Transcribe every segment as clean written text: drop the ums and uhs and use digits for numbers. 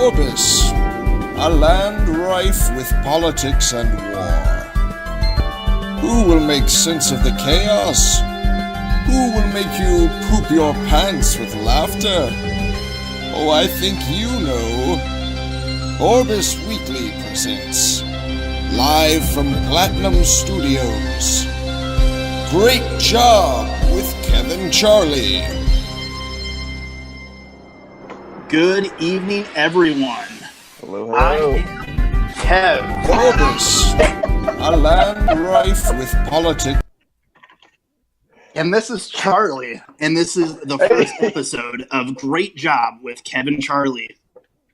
Orbis, a land rife with politics and war. Who will make sense of the chaos? Who will make you poop your pants with laughter? Oh, I think you know. Orbis Weekly presents, live from Platinum Studios, Great Job with Kevin Charlie. Good evening, everyone. Hello. I am Kev. Orbis, a land rife with politics. And this is Charlie. And this is the first episode of Great Job with Kevin Charlie.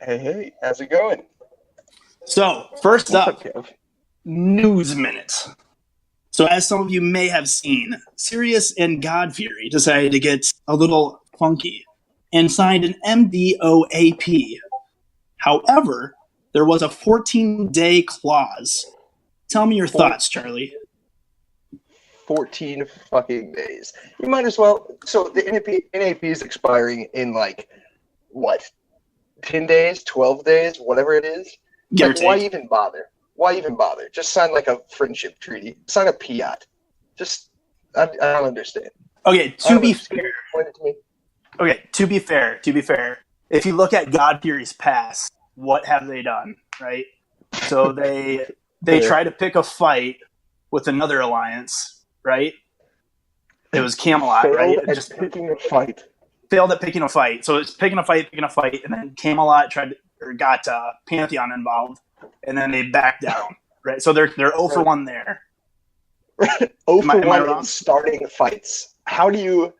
Hey, how's it going? So, first What's up, Kev? News Minutes. So, as some of you may have seen, Sirius and God-Fury decided to get a little funky and signed an MDOAP. However, there was a 14-day clause. Tell me your thoughts, Charlie. 14 fucking days. You might as well. So the NAP is expiring in 10 days, 12 days, whatever it is. Why even bother? Just sign a friendship treaty. Sign a PIAT. I don't understand. Okay, to be fair, if you look at God-Fury's past, what have they done, right? So they try to pick a fight with another alliance, right? It was Camelot, right? Picking a fight. Failed at picking a fight. So it's picking a fight, and then Camelot got Pantheon involved, and then they backed down, right? So they're 0 for 1 there. 0 for 1 in starting fights. How do you...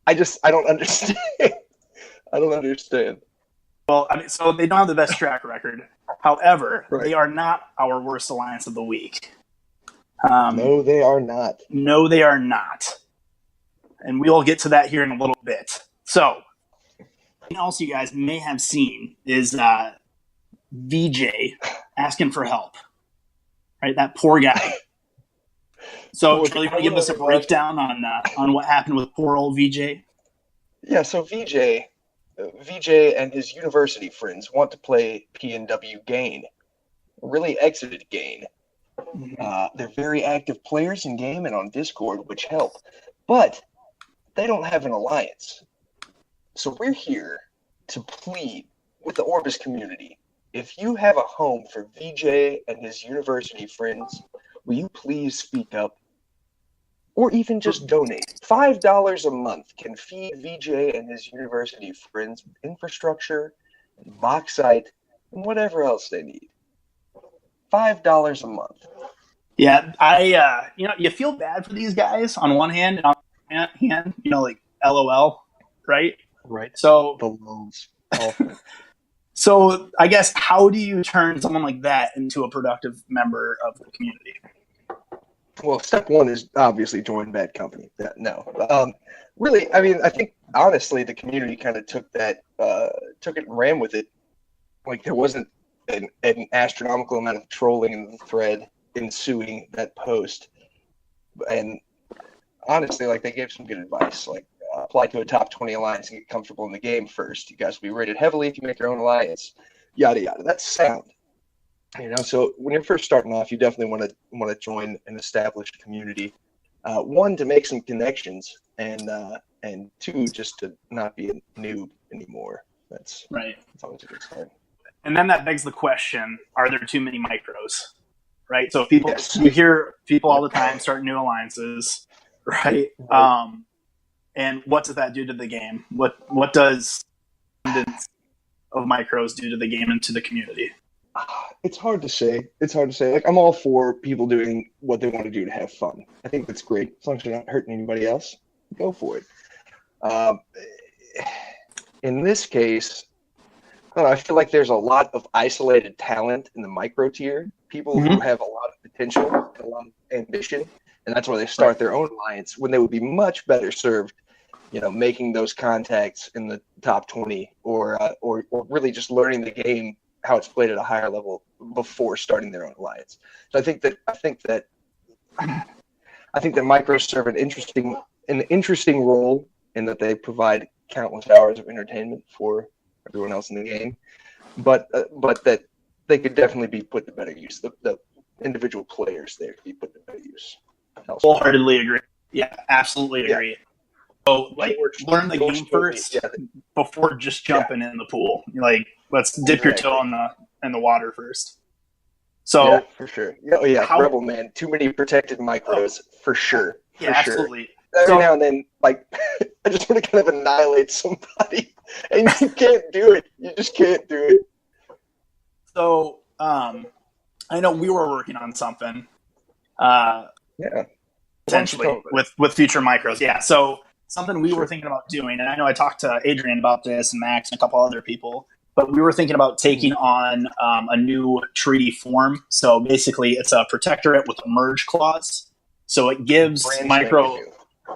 I don't understand. I don't understand. Well, so they don't have the best track record. However, Right. They are not our worst alliance of the week. No, they are not. No, they are not. And we'll get to that here in a little bit. So, something else you guys may have seen is VJ asking for help. Right? That poor guy. So, Charlie, you want to give us a breakdown on what happened with poor old VJ? Yeah, so VJ and his university friends want to play PNW Gain. Really exited Gain. They're very active players in game and on Discord, which help. But they don't have an alliance. So we're here to plead with the Orbis community. If you have a home for VJ and his university friends, will you please speak up? Or even just donate. $5 a month can feed VJ and his university friends infrastructure, and bauxite, and whatever else they need. $5 a month. Yeah, you feel bad for these guys on one hand, and on the other hand, LOL, right? Right. So The loans. So I guess how do you turn someone like that into a productive member of the community? Well, step one is obviously join bad company. Really, I think honestly the community kind of took it and ran with it. There wasn't an astronomical amount of trolling in the thread ensuing that post, and honestly, they gave some good advice. Apply to a top 20 alliance and get comfortable in the game first. You guys will be rated heavily if you make your own alliance. Yada yada. That's sound. So when you're first starting off, you definitely want to join an established community. One, to make some connections, and two, just to not be a noob anymore. That's right. That's always a good start. And then that begs the question: are there too many micros? Right. So you hear people all the time start new alliances, right? And what does that do to the game? What does abundance of micros do to the game and to the community? It's hard to say. I'm all for people doing what they want to do to have fun. I think that's great. As long as you're not hurting anybody else, go for it. In this case, I feel like there's a lot of isolated talent in the micro tier. People who have a lot of potential, a lot of ambition, and that's where they start their own alliance when they would be much better served, making those contacts in the top 20 or really just learning the game, how it's played at a higher level before starting their own alliance. So I think that micros serve an interesting role in that they provide countless hours of entertainment for everyone else in the game. but that they could definitely be put to better use. The individual players there could be put to better use. Wholeheartedly agree. Yeah, absolutely agree. So, learn the game first before just jumping in the pool. Let's dip your toe in the water first. So, for sure. Rebel man, too many protected micros for sure. Yeah, absolutely. Every now and then, I just want to kind of annihilate somebody, and you can't do it. You just can't do it. So, I know we were working on something. Potentially with future micros. Yeah. So something we were thinking about doing, and I know I talked to Adrian about this and Max and a couple other people, but we were thinking about taking on a new treaty form. So basically, it's a protectorate with a merge clause. So it gives micro.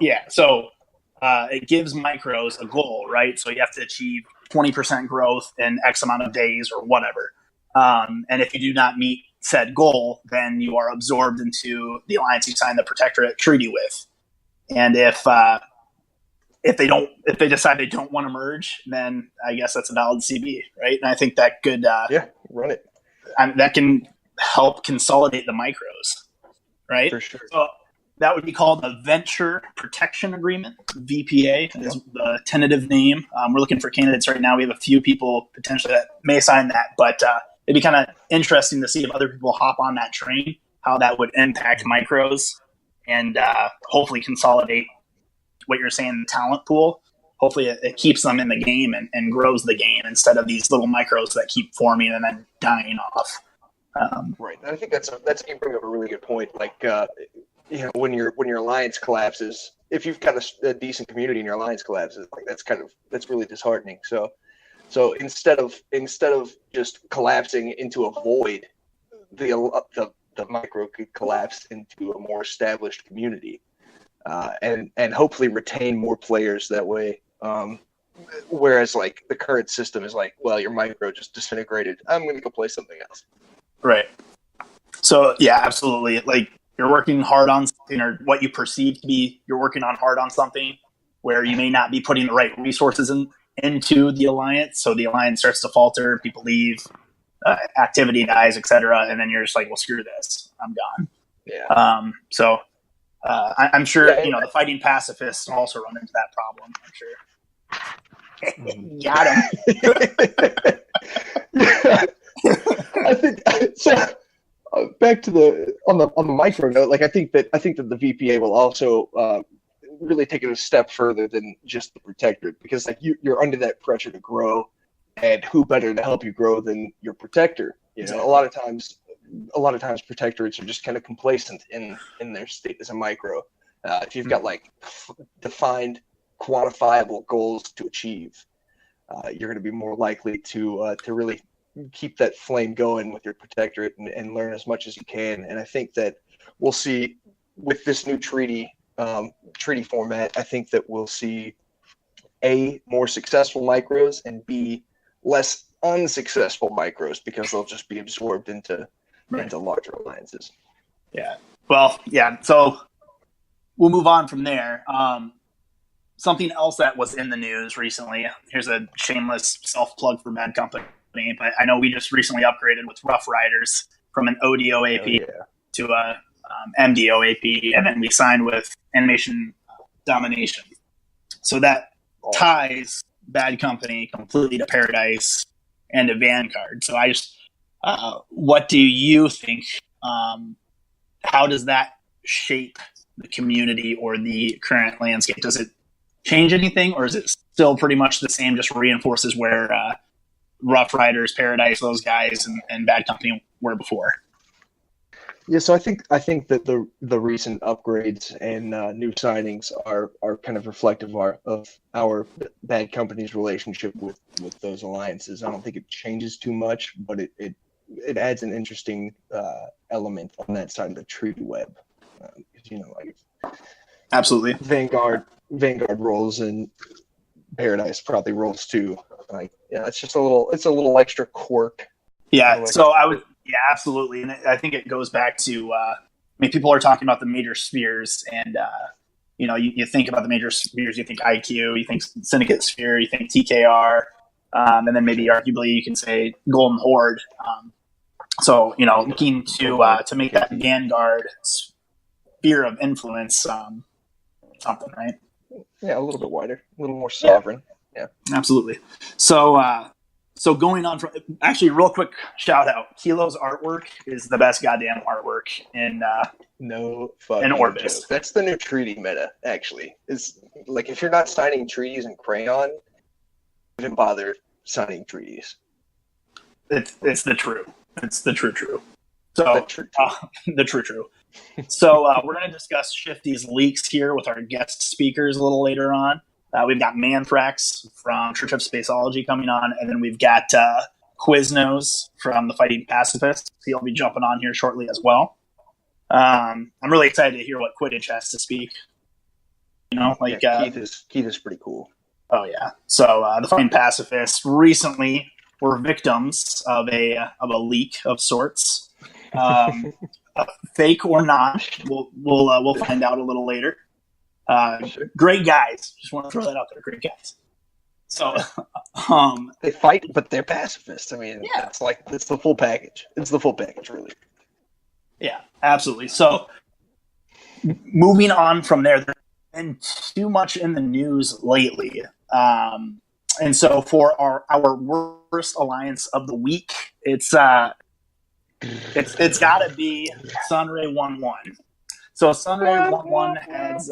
Yeah. So it gives micros a goal, right? So you have to achieve 20% growth in X amount of days or whatever. And if you do not meet said goal, then you are absorbed into the alliance you signed the protectorate treaty with. And if they decide they don't want to merge, then I guess that's a valid CB, right? And I think that could run it. That can help consolidate the micros, right? For sure. So that would be called a Venture Protection Agreement. VPA is the tentative name. We're looking for candidates right now. We have a few people potentially that may sign that, but it'd be kind of interesting to see if other people hop on that train, how that would impact micros, and hopefully consolidate what you're saying, the talent pool. Hopefully it keeps them in the game and grows the game instead of these little micros that keep forming and then dying off. Right. And I think that's you bring up a really good point. When your alliance collapses, if you've got a decent community and your alliance collapses, that's really disheartening. So instead of just collapsing into a void, the micro could collapse into a more established community, and hopefully retain more players that way. Whereas the current system is your micro just disintegrated. I'm going to go play something else. Right. So yeah, absolutely. You're working hard on something, or what you perceive to be you're working on hard on something where you may not be putting the right resources into the alliance. So the alliance starts to falter, people leave, activity dies, etc. And then you're just well, screw this, I'm gone. Yeah. I'm sure, the fighting pacifists also run into that problem. I'm sure. Got him. I think so. Back to on the micro note, I think that the VPA will also really take it a step further than just the protectorate, because you're under that pressure to grow, and who better to help you grow than your protector? Exactly. A lot of times protectorates are just kind of complacent in their state as a micro. If you've got defined, quantifiable goals to achieve, you're going to be more likely to really keep that flame going with your protectorate and learn as much as you can. And I think that we'll see with this new treaty format, I think that we'll see A, more successful micros, and B, less unsuccessful micros, because they'll just be absorbed into larger alliances. Yeah. Well, yeah. So we'll move on from there. Something else that was in the news recently. Here's a shameless self-plug for Bad Company. But I know we just recently upgraded with Rough Riders from an ODO AP to a MDO AP, and then we signed with Animation Domination. So that ties Bad Company completely to Paradise and to Vanguard. So I just, what do you think? How does that shape the community or the current landscape? Does it change anything, or is it still pretty much the same, just reinforces where Rough Riders, Paradise, those guys, and Bad Company were before? Yeah, so I think that the recent upgrades and new signings are kind of reflective of our Bad Company's relationship with those alliances. I don't think it changes too much, but it adds an interesting element on that side of the treaty web. Absolutely, Vanguard rolls, and Paradise probably rolls too. It's just a little extra quirk. Yeah, absolutely, and I think it goes back to people are talking about the major spheres, and you think about the major spheres, you think IQ, you think Syndicate Sphere, you think TKR, and then maybe arguably you can say Golden Horde. So looking to make that Vanguard sphere of influence something, right? Yeah, a little bit wider, a little more sovereign. Yeah, absolutely. So going on from actually, real quick shout out, Kilo's artwork is the best goddamn artwork in no fucking in Orbis. Joke. That's the new treaty meta. Actually, is like if you're not signing treaties in crayon, don't bother signing treaties. It's the true. It's the true. So the true. So we're going to discuss Shifty's leaks here with our guest speakers a little later on. We've got Manthrax from Church of Spaceology coming on, and then we've got Quiznos from the Fighting Pacifists. He'll be jumping on here shortly as well. I'm really excited to hear what Quidditch has to speak. Keith is pretty cool. Oh yeah. So the Fighting Pacifists recently were victims of a leak of sorts, fake or not. We'll find out a little later. Sure. Great guys. Just want to throw that out there. Great guys. So they fight, but they're pacifists. I mean, yeah. It's the full package. It's the full package, really. Yeah, absolutely. So moving on from there, there's been too much in the news lately. And so for our worst alliance of the week, it's got to be Sunray 1-1. So Sunray 1-1 has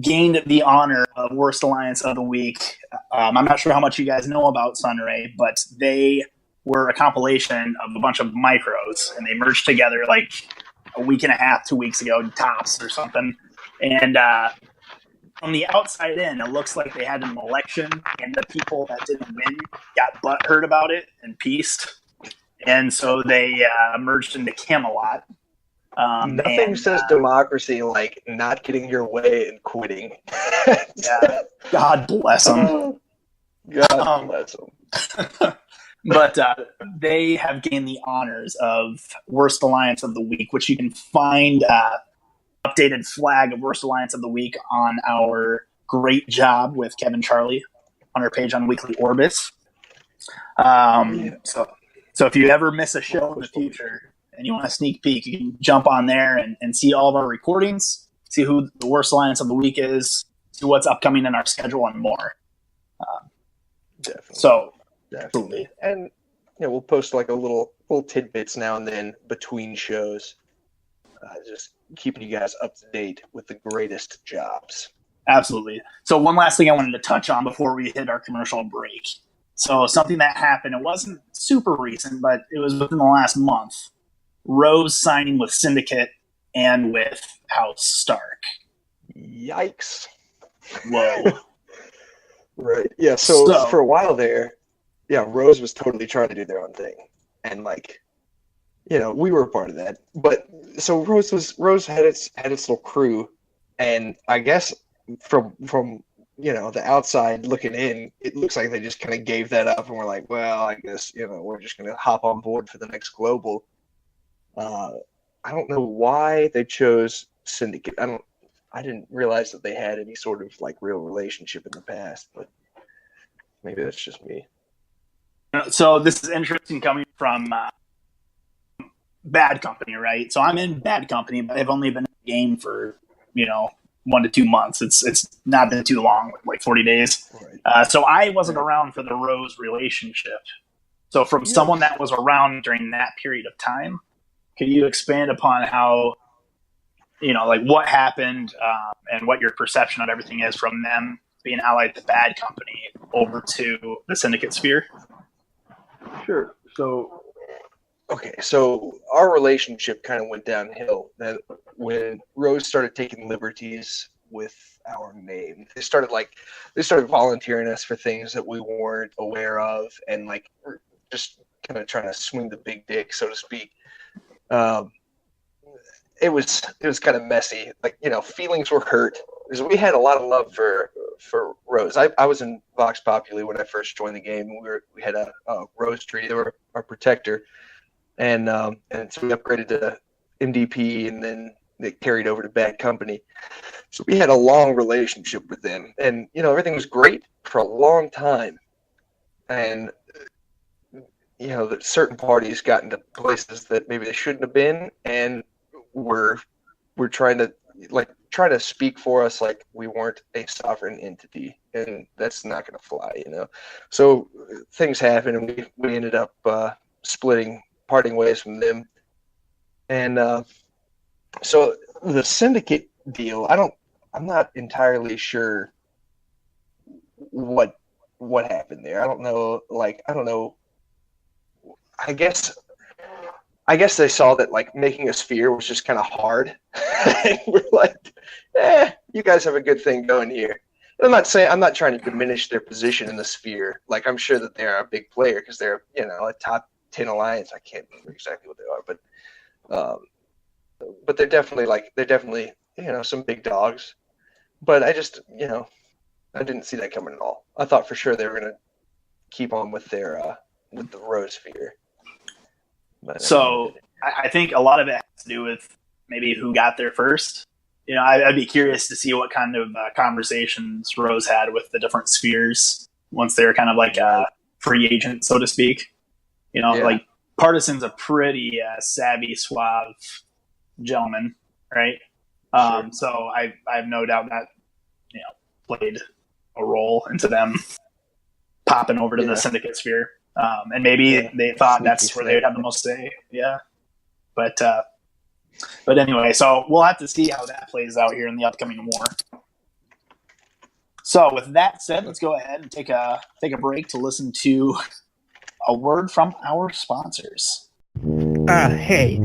gained the honor of worst alliance of the week. I'm not sure how much you guys know about Sunray, but they were a compilation of a bunch of micros, and they merged together like a week and a half, 2 weeks ago, tops or something. And from the outside in, it looks like they had an election, and the people that didn't win got butthurt about it and pieced. And so they merged into Camelot. Nothing says democracy like not getting your way and quitting. Yeah, God bless them. God bless them. But they have gained the honors of Worst Alliance of the Week, which you can find updated flag of Worst Alliance of the Week on our Great Job with Kevin Charlie on our page on Weekly Orbis. So if you ever miss a show in the future and you want a sneak peek, you can jump on there and see all of our recordings, see who the Worst Alliance of the Week is, see what's upcoming in our schedule, and more. Definitely. So, definitely. And we'll post like a little tidbits now and then between shows, just keeping you guys up to date with the greatest jobs. Absolutely. So one last thing I wanted to touch on before we hit our commercial break. So something that happened, it wasn't super recent, but it was within the last month. Rose signing with Syndicate and with House Stark. Yikes. Whoa. Right. Yeah, so for a while there, Rose was totally trying to do their own thing. And we were a part of that. But so Rose had its little crew, and I guess from the outside looking in, it looks like they just kind of gave that up and were like, well, I guess, we're just going to hop on board for the next global. I don't know why they chose Syndicate. I didn't realize that they had any sort of real relationship in the past, but maybe that's just me. So this is interesting coming from Bad Company, right? So I'm in Bad Company, but I've only been in the game for 1 to 2 months. It's not been too long, like 40 days. Right. So I wasn't around for the Rose relationship. So from someone that was around during that period of time, can you expand upon how, what happened and what your perception of everything is from them being allied to Bad Company over to the Syndicate sphere? Sure. So our relationship kind of went downhill then when Rose started taking liberties with our name. They started volunteering us for things that we weren't aware of, and just kind of trying to swing the big dick, so to speak. It was kind of messy. Feelings were hurt because we had a lot of love for Rose. I was in Vox Populi when I first joined the game. We had a Rose treaty. They were our protector, and so we upgraded to MDP, and then they carried over to Bad Company. So we had a long relationship with them, and everything was great for a long time. and that certain parties got into places that maybe they shouldn't have been, and we're trying to speak for us like we weren't a sovereign entity, and that's not going to fly, So things happen, and we ended up parting ways from them, and so the syndicate deal, I'm not entirely sure what happened there. I don't know. I guess they saw that making a sphere was just kind of hard. And we're like, you guys have a good thing going here. And I'm not trying to diminish their position in the sphere. I'm sure that they're a big player because they're, a top 10 alliance. I can't remember exactly what they are, but they're definitely some big dogs. But I just, I didn't see that coming at all. I thought for sure they were going to keep on with with the rose sphere. But, so I think a lot of it has to do with maybe who got there first. I'd be curious to see what kind of conversations Rose had with the different spheres once they were kind of like a free agent, so to speak. Partisan's a pretty savvy, suave gentleman, right? Sure. So I have no doubt that played a role into them popping over to the syndicate sphere. And maybe they thought that's where they would have the most say. Yeah. But anyway, so we'll have to see how that plays out here in the upcoming war. So with that said, let's go ahead and take a break to listen to a word from our sponsors. Hey.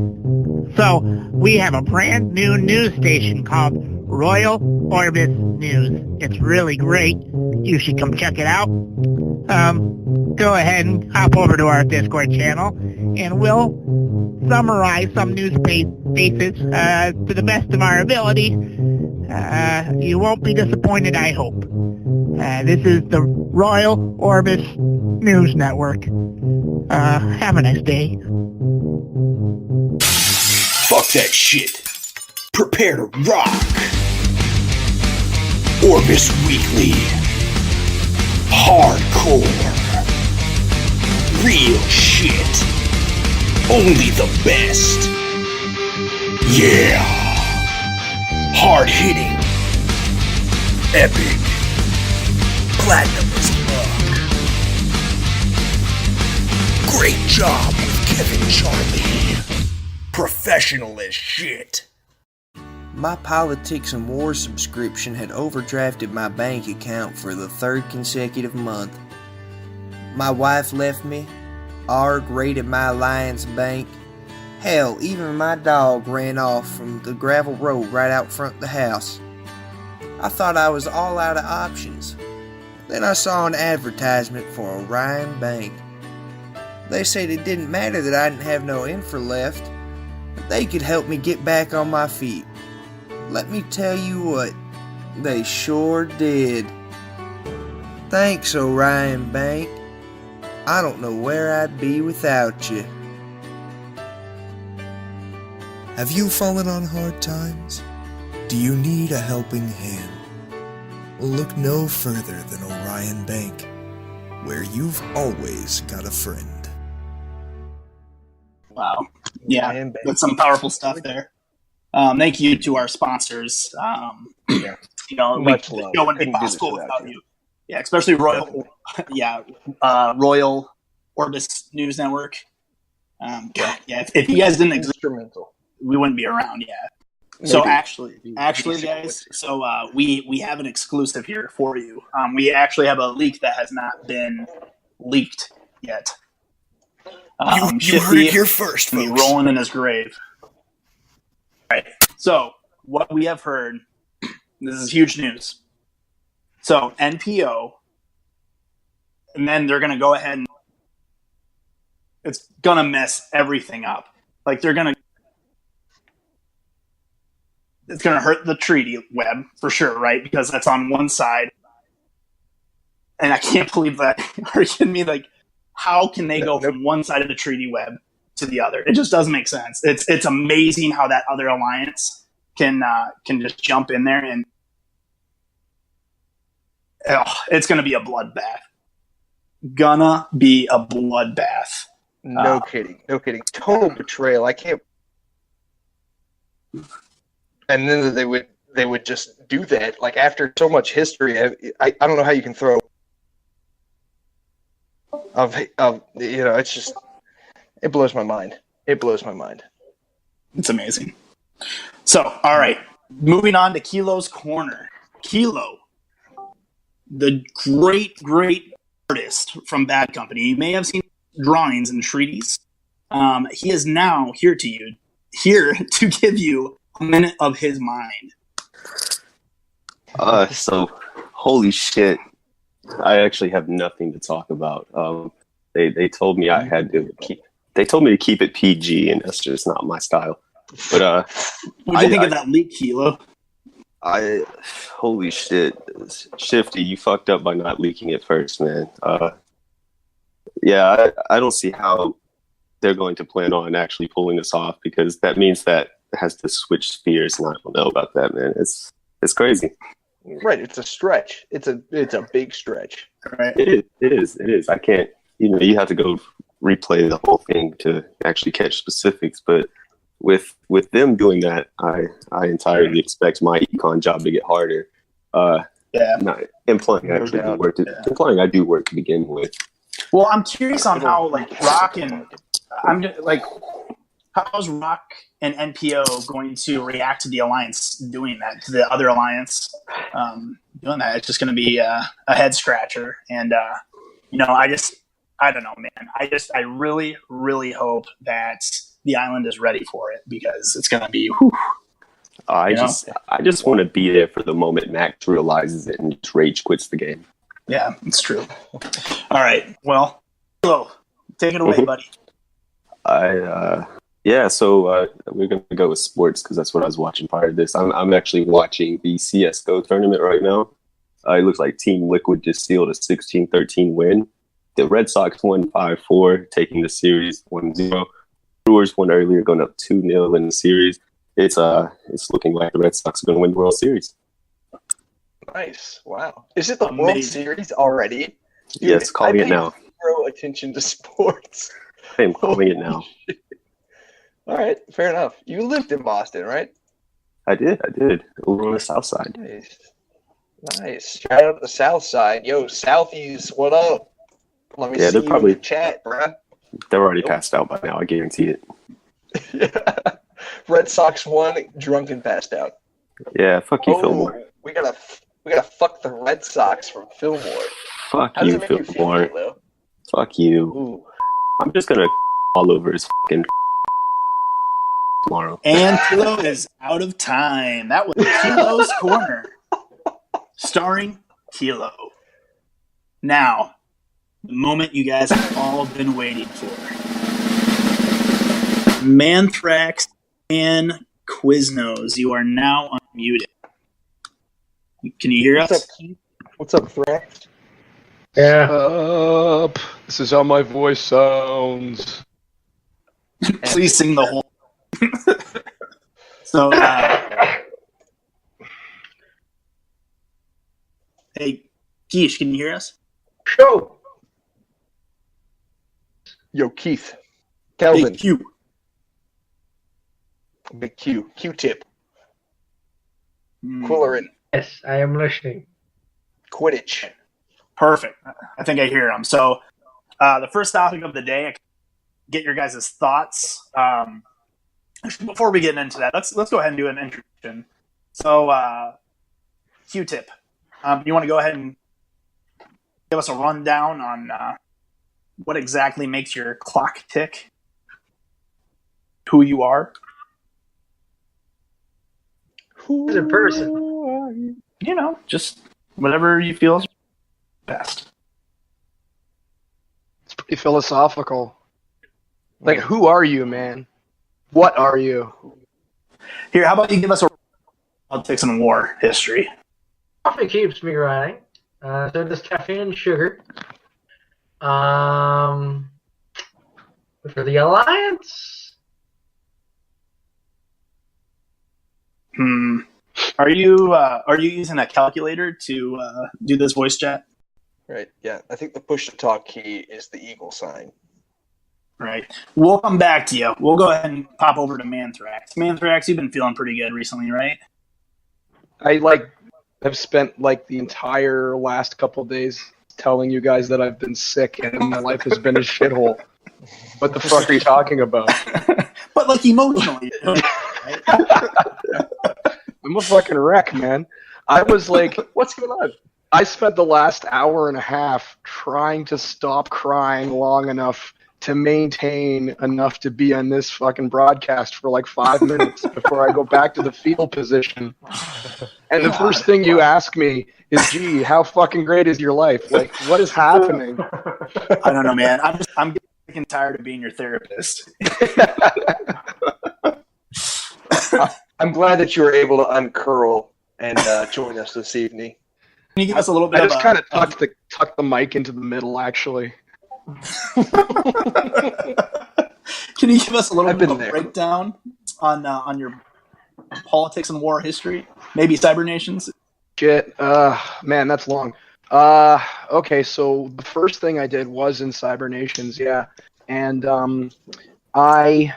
So we have a brand new news station called Royal Orbis News. It's really great. You should come check it out. Go ahead and hop over to our Discord channel, and we'll summarize some news bases to the best of our ability. You won't be disappointed, I hope. This is the Royal Orbis News Network. Have a nice day. Fuck that shit. Prepare to rock. Orbis Weekly. Hardcore. Real shit. Only the best. Yeah. Hard hitting. Epic. Platinum as fuck. Great job with Kevin Charlie. Professional as shit. My Politics and War subscription had overdrafted my bank account for the third consecutive month. My wife left me, ARG raided my Alliance bank. Hell, even my dog ran off from the gravel road right out front of the house. I thought I was all out of options. Then I saw an advertisement for Orion Bank. They said it didn't matter that I didn't have no infra left. They could help me get back on my feet. Let me tell you what, they sure did. Thanks, Orion Bank. I don't know where I'd be without you. Have you fallen on hard times? Do you need a helping hand? Well, look no further than Orion Bank, where you've always got a friend. Wow. Yeah, that's some powerful stuff there. Thank you to our sponsors. Yeah. The show wouldn't be possible without you. Yeah, especially Royal Orbis News Network. If you guys didn't exist, we wouldn't be around. Yeah. Maybe. So actually, guys, we have an exclusive here for you. We actually have a leak that has not been leaked yet. You heard it here first, folks. Rolling in his grave. All right. So what we have heard, this is huge news. So NPO, and then they're going to go ahead and it's going to mess everything up. Like it's going to hurt the treaty web for sure, right? Because that's on one side. And I can't believe that. Are you kidding me? Like, how can they go from one side of the treaty web to the other? It just doesn't make sense. It's amazing how that other alliance can just jump in there and it's going to be a bloodbath. gonna be a bloodbath. No kidding. Total betrayal. I can't. And then they would just do that. Like after so much history, I don't know how you can throw. It's just it blows my mind. It's amazing. So, all right, moving on to Kilo's Corner. Kilo, the great artist from Bad Company. You may have seen drawings and treaties. He is now here to give you a minute of his mind. So holy shit, I actually have nothing to talk about. They told me I had to keep. They told me to keep it PG, and that's just not my style. But what do you think of that leak, Kilo? Holy shit, Shifty, you fucked up by not leaking it first, man. Yeah, I don't see how they're going to plan on actually pulling this off, because that means that it has to switch spheres, and I don't know about that, man. It's crazy. Right, it's a stretch. It's a big stretch. Right. It is. I can't. You have to go replay the whole thing to actually catch specifics, but with them doing that, I entirely expect my econ job to get harder. Implying I do work to begin with. Well, I'm curious on how Rock and how's Rock and NPO going to react to the Alliance doing that, to the other Alliance doing that. It's just going to be a head scratcher, and I don't know, man. I really, really hope that the island is ready for it, because it's going to be. I just want to be there for the moment Max realizes it and just rage quits the game. Yeah, it's true. All right. Well, Kilo, take it away, buddy. So we're going to go with sports, because that's what I was watching prior to this. I'm actually watching the CSGO tournament right now. It looks like Team Liquid just sealed a 16-13 win. The Red Sox won 5-4, taking the series 1-0. Brewers won earlier, going up 2-0 in the series. It's looking like the Red Sox are going to win the World Series. Nice. Wow. Is it the World Series already? Dude, yes, calling it now. Zero attention to sports. I'm calling it now. All right, fair enough. You lived in Boston, right? I did. Over on the South Side. Nice. Shout out to the South Side. Yo, Southies, what up? Let me see they're probably in the chat, bruh. They're already passed out by now. I guarantee it. Yeah. Red Sox won, drunk and passed out. Yeah, fuck you, Fillmore. We gotta fuck the Red Sox from Fillmore. Fuck you, Fillmore. Fuck you. Ooh. I'm just gonna all over his fucking tomorrow. And Kilo is out of time. That was Kilo's Corner, starring Kilo. Now, the moment you guys have all been waiting for. Manthrax and Quiznos, you are now unmuted. Can you hear us? What's up, Thrax? Yeah. This is how my voice sounds. Please sing the whole. So, hey, Keish, can you hear us? Show. Yo, Keith. Calvin. Big Q. Big Q. Q-tip. Quillerin. Yes, I am listening. Quidditch. Perfect. I think I hear him. So, the first topic of the day, get your guys' thoughts. Before we get into that, let's go ahead and do an introduction. So, Q-tip, you want to go ahead and give us a rundown on what exactly makes your clock tick? Who you are? Who's a person? Just whatever you feel is best. It's pretty philosophical. Like, who are you, man? What are you? Here, how about you give us a politics and war history? Coffee keeps me running. So does caffeine and sugar. For the Alliance. Are you using a calculator to do this voice chat? Right. Yeah. I think the push to talk key is the eagle sign. Right. We'll come back to you. We'll go ahead and pop over to Manthrax. Manthrax, you've been feeling pretty good recently, right? I have spent like the entire last couple of days telling you guys that I've been sick and my life has been a shithole. What the fuck are you talking about? But like emotionally. Right? I'm a fucking wreck, man. I was like, What's going on? I spent the last hour and a half trying to stop crying long enough to maintain enough to be on this fucking broadcast for like 5 minutes before I go back to the fetal position. And the first thing you ask me is, gee, how fucking great is your life? Like, what is happening? I don't know, man. I'm getting tired of being your therapist. I'm glad that you were able to uncurl and join us this evening. Can you give us a little bit I just kind of tucked the mic into the middle, actually. Can you give us a little bit of a there. breakdown on your politics and war history? Maybe cyber nations? Shit. Man, that's long. Okay, so the first thing I did was in Cyber Nations, yeah. And I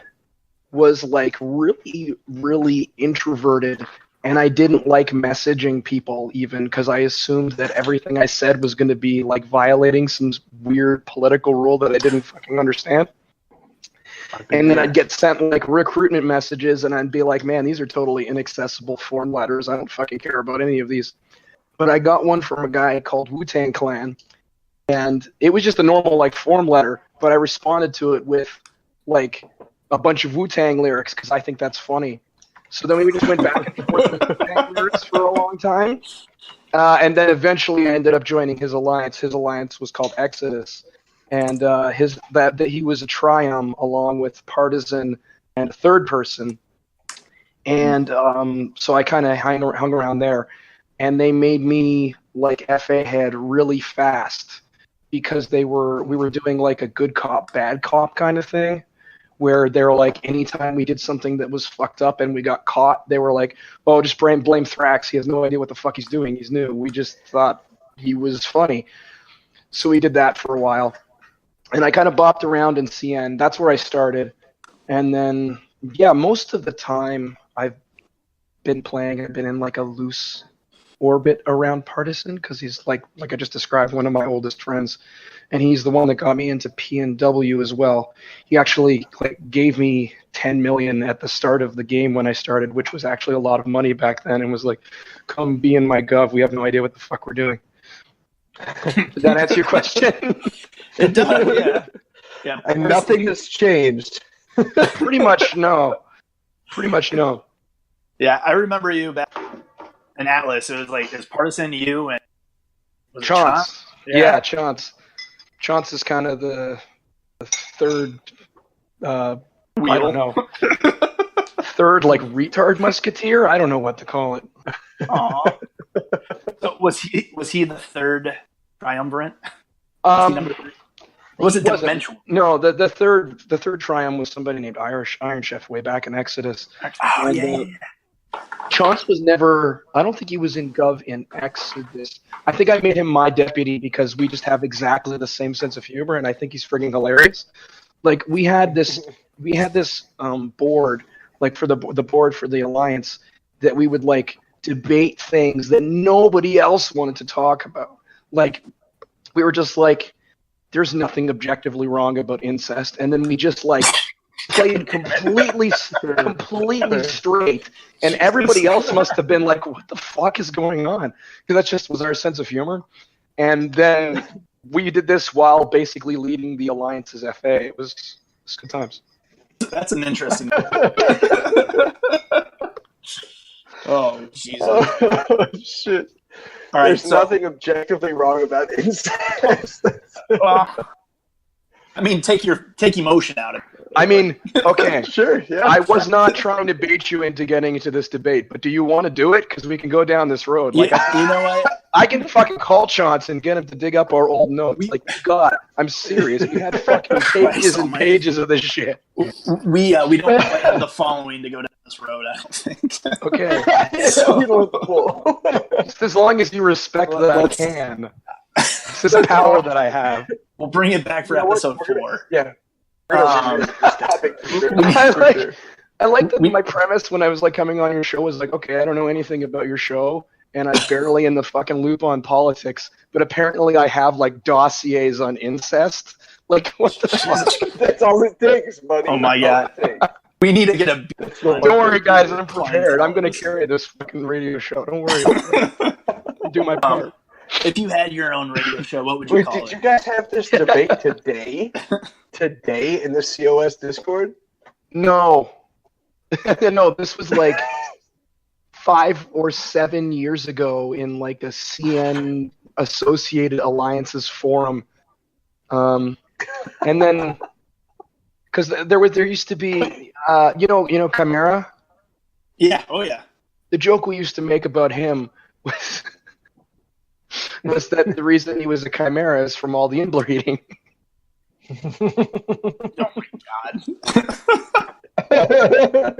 was like really, really introverted, and I didn't like messaging people even because I assumed that everything I said was going to be like violating some weird political rule that I didn't fucking understand. And then I'd get sent like recruitment messages, and I'd be like, man, these are totally inaccessible form letters. I don't fucking care about any of these. But I got one from a guy called Wu-Tang Clan, and it was just a normal like form letter, but I responded to it with like a bunch of Wu-Tang lyrics because I think that's funny. So then we just went back and forth with Wu-Tang lyrics for a long time, and then eventually I ended up joining his alliance. His alliance was called Exodus, and he was a triumph along with Partisan and Third Person, and so I kind of hung around there, and they made me like FA head really fast because we were doing like a good cop bad cop kind of thing, where they're like, anytime we did something that was fucked up and we got caught, they were like, oh, just blame Thrax. He has no idea what the fuck he's doing. He's new. We just thought he was funny. So we did that for a while. And I kind of bopped around in CN. That's where I started. And then, yeah, most of the time I've been in like a loose orbit around Partisan because he's like I just described, one of my oldest friends. And he's the one that got me into PNW as well. He actually gave me 10 million at the start of the game when I started, which was actually a lot of money back then, and was like, come be in my gov. We have no idea what the fuck we're doing. Did that answer your question? It does, yeah. And nothing has changed. Pretty much no. Yeah, I remember you back in Atlas. It was Partisan, you, and was Chance. Yeah, Chance. Chance is kind of the third wheel. I don't know. Third, like, retard musketeer? I don't know what to call it. Aww. So was he the third triumvirate? Was it dimensional? No, the third triumph was somebody named Iron Chef way back in Exodus. Oh, And, yeah. Chance was never, I don't think he was in Gov in Exodus. I think I made him my deputy because we just have exactly the same sense of humor, and I think he's friggin' hilarious. Like, we had this board, like for the board for the Alliance, that we would like debate things that nobody else wanted to talk about. Like, we were just like, there's nothing objectively wrong about incest, and then we just like played completely straight, and everybody else must have been like, what the fuck is going on? Because that just was our sense of humor. And then we did this while basically leading the Alliance's FA. It was good times. That's an interesting. Oh, Jesus. Oh, shit. All right, There's nothing objectively wrong about incest. Well, I mean, take emotion out of it. I mean, okay. Sure, yeah. I was not trying to bait you into getting into this debate, but do you want to do it? Because we can go down this road. Like, you know what? I can fucking call Chance and get him to dig up our old notes. God, I'm serious. We had fucking pages and pages of this shit. We don't quite have the following to go down this road, I don't think. Okay. Just as long as you respect that I can. This is a power that I have. We'll bring it back for episode 4. Yeah. I like that my premise when I was like coming on your show was like, okay, I don't know anything about your show, and I'm barely in the fucking loop on politics, but apparently I have like dossiers on incest. Like, what the fuck? That's all it takes, buddy. Oh my god. We need to get a... Don't worry, guys. I'm prepared. I'm going to carry this fucking radio show. Don't worry. I'll do my part. If you had your own radio show, what would you call it? Did you guys have this debate today? Today in the COS Discord? No. No, this was like 5 or 7 years ago in like a CN Associated Alliances forum. And then... Because there used to be, you know Chimera? Yeah, oh yeah. The joke we used to make about him was that the reason he was a chimera is from all the inbreeding. Oh my god.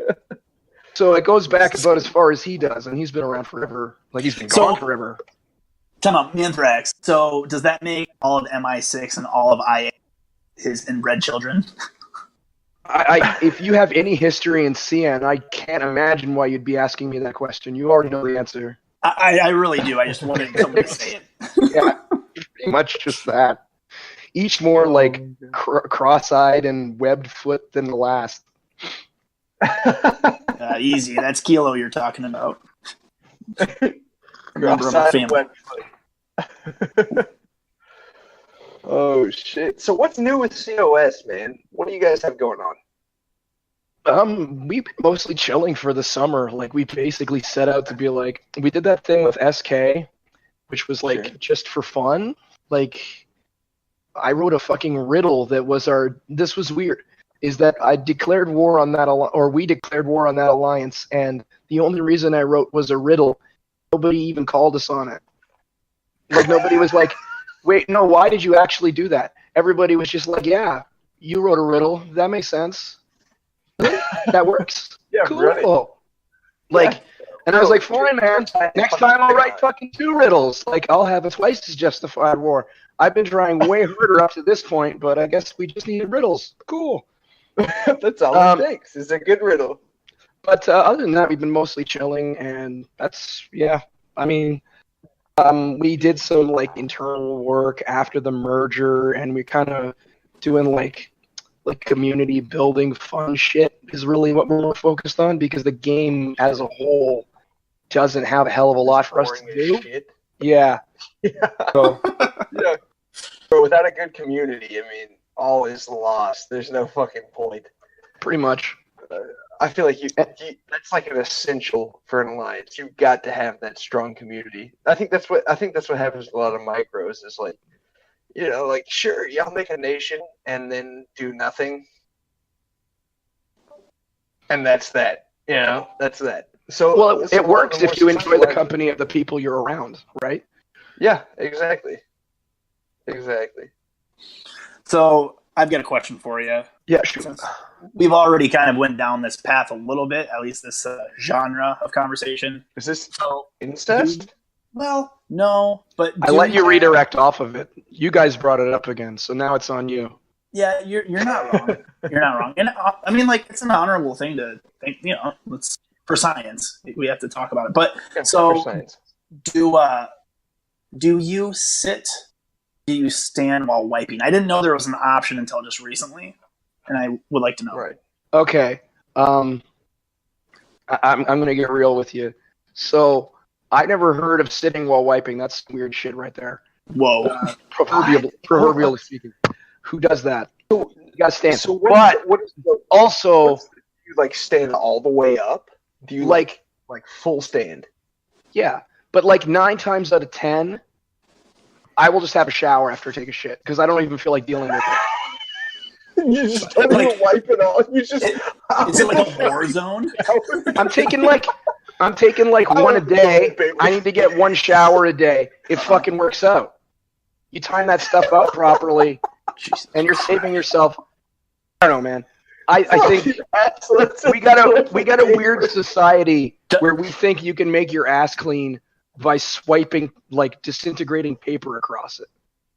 So it goes back about as far as he does, and he's been around forever. Like, he's been gone forever. Time out, Manthrax. So does that make all of MI6 and all of IA his inbred children? If you have any history in CN, I can't imagine why you'd be asking me that question. You already know the answer. I really do. I just wanted somebody to say it. Yeah, pretty much just that. Each more like cross-eyed and webbed foot than the last. Easy. That's Kilo you're talking about. Member of our family. Oh shit! So what's new with COS, man? What do you guys have going on? We've been mostly chilling for the summer. Like, we basically set out to be like, we did that thing with SK, which was like just for fun. Like, I wrote a fucking riddle that was this was weird, is that I declared war on that, or we declared war on that alliance, and the only reason I wrote was a riddle. Nobody even called us on it. Like, nobody was like, wait, no, why did you actually do that? Everybody was just like, yeah, you wrote a riddle. That makes sense. That works. Yeah, cool. right. Like, and I was like, fine, man. Next time I'll write fucking 2 riddles. Like, I'll have a twice as justified war. I've been trying way harder up to this point, but I guess we just needed riddles. Cool. That's all it takes. Is a good riddle. But other than that, we've been mostly chilling, and that's, yeah. I mean, we did some like internal work after the merger, and we kind of doing like community building fun shit is really what we're more focused on, because the game as a whole doesn't have a hell of a lot for us to do. Shit. Yeah. So, yeah. But without a good community, I mean, all is lost. There's no fucking point. Pretty much. I feel like that's like an essential for an alliance. You've got to have that strong community. I think that's what happens with a lot of micros is like, you know, like, sure, y'all make a nation and then do nothing. And that's that. You know, that's that. So well, it works if you enjoy the company of the people you're around, right? Yeah, exactly. Exactly. So I've got a question for you. Yeah, sure. Since we've already kind of went down this path a little bit, at least this genre of conversation. Is this incest? Well, no, but I let you redirect off of it. You guys brought it up again, so now it's on you. Yeah, you're not wrong. You're not wrong. And I mean, like, it's an honorable thing to think. You know, it's for science. We have to talk about it. But so, do you sit? Do you stand while wiping? I didn't know there was an option until just recently, and I would like to know. Right. Okay. I'm going to get real with you. So, I never heard of sitting while wiping. That's weird shit right there. Whoa. Proverbially speaking. Who does that? You got to stand. So also, do you like stand all the way up? Do you like full stand? Yeah, but like 9 times out of 10, I will just have a shower after I take a shit because I don't even feel like dealing with it. You just don't even wipe it off. You just is it like a war zone? I'm taking like one a day. I need to get 1 shower a day. It fucking works out. You time that stuff out properly, and you're saving yourself. I don't know, man. I think we got a weird society where we think you can make your ass clean by swiping like disintegrating paper across it.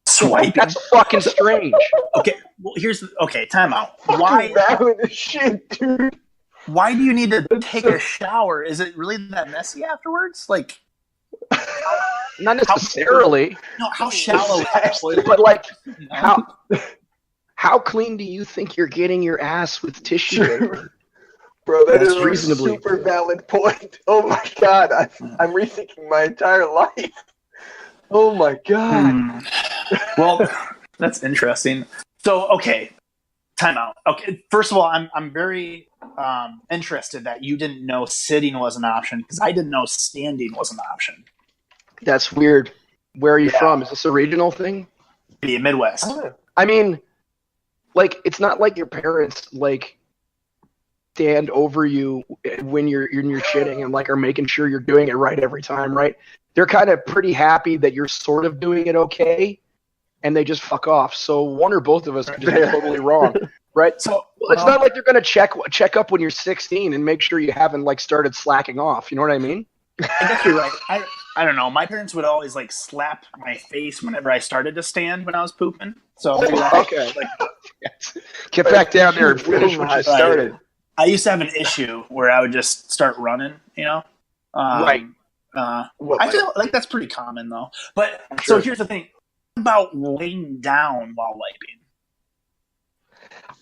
Swiping? That's fucking strange. Okay, well time out. Why valid as shit, dude? Why do you need to take a shower? Is it really that messy afterwards? Like, not necessarily. How shallow is that toilet? But like, how clean do you think you're getting your ass with tissue paper? Bro, that That's is reasonably a super valid point. Oh my god, I'm rethinking my entire life. Oh my god. Well, that's interesting. So, okay, time out. Okay, first of all, I'm very interested that you didn't know sitting was an option, because I didn't know standing was an option. That's weird. Where are you from? Is this a regional thing? The Midwest. I mean, like, it's not like your parents like stand over you when you're shitting and like are making sure you're doing it right every time, right? They're kind of pretty happy that you're sort of doing it okay, and they just fuck off. So one or both of us could just be totally wrong, right? So it's not like they're gonna check up when you're 16 and make sure you haven't like started slacking off. You know what I mean? I guess you're right. I don't know. My parents would always like slap my face whenever I started to stand when I was pooping. So okay, get back down there and finish what you started. I used to have an issue where I would just start running, right. I feel like that's pretty common though. But so here's the thing about laying down while wiping.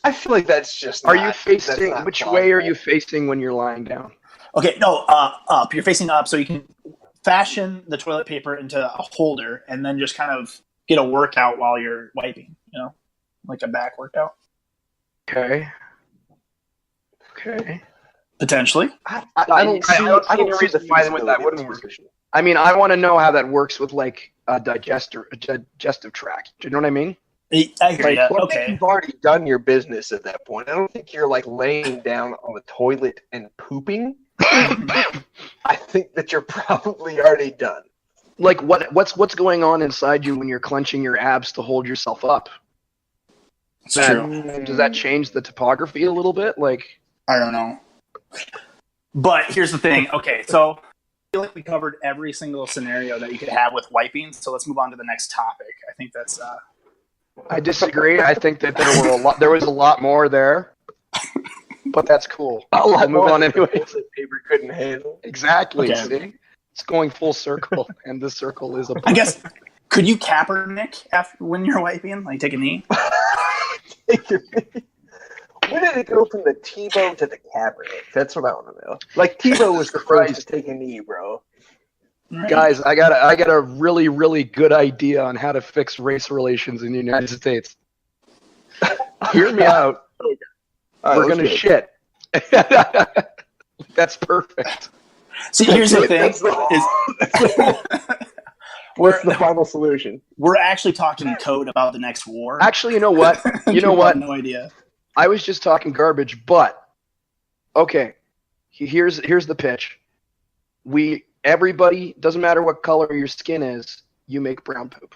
I feel like that's just. Are you facing? Which way are you facing when you're lying down? Okay, no, up. You're facing up, so you can fashion the toilet paper into a holder and then just kind of get a workout while you're wiping. Like a back workout. Okay. Potentially. I don't see any reason why that wouldn't work. I mean, I want to know how that works with like a digestive tract. Do you know what I mean? I hear you. Okay. You've already done your business at that point. I don't think you're like laying down on the toilet and pooping. I think that you're probably already done. Like what's going on inside you when you're clenching your abs to hold yourself up? It's true. Does that change the topography a little bit? Like, I don't know. But here's the thing. Okay, so I feel like we covered every single scenario that you could have with wiping. So let's move on to the next topic. I think that's. I disagree. I think that there was a lot more there, but that's cool. I'll move on anyway. Paper couldn't handle. Exactly. Okay. See? It's going full circle, and the circle is a. I guess. Could you Kaepernick when you're wiping? Like take a knee. When did it go from the Tebow to the Kaepernick? That's what I want to know. Like Tebow was the first to take a knee, bro. Guys, I got a really, really good idea on how to fix race relations in the United States. Hear me out. Right, we're gonna shit. That's perfect. See, here's the thing: what's the final solution? We're actually talking code about the next war. Actually, you know what? You know what? No idea. I was just talking garbage, but okay. Here's the pitch. Everybody, doesn't matter what color your skin is, you make brown poop.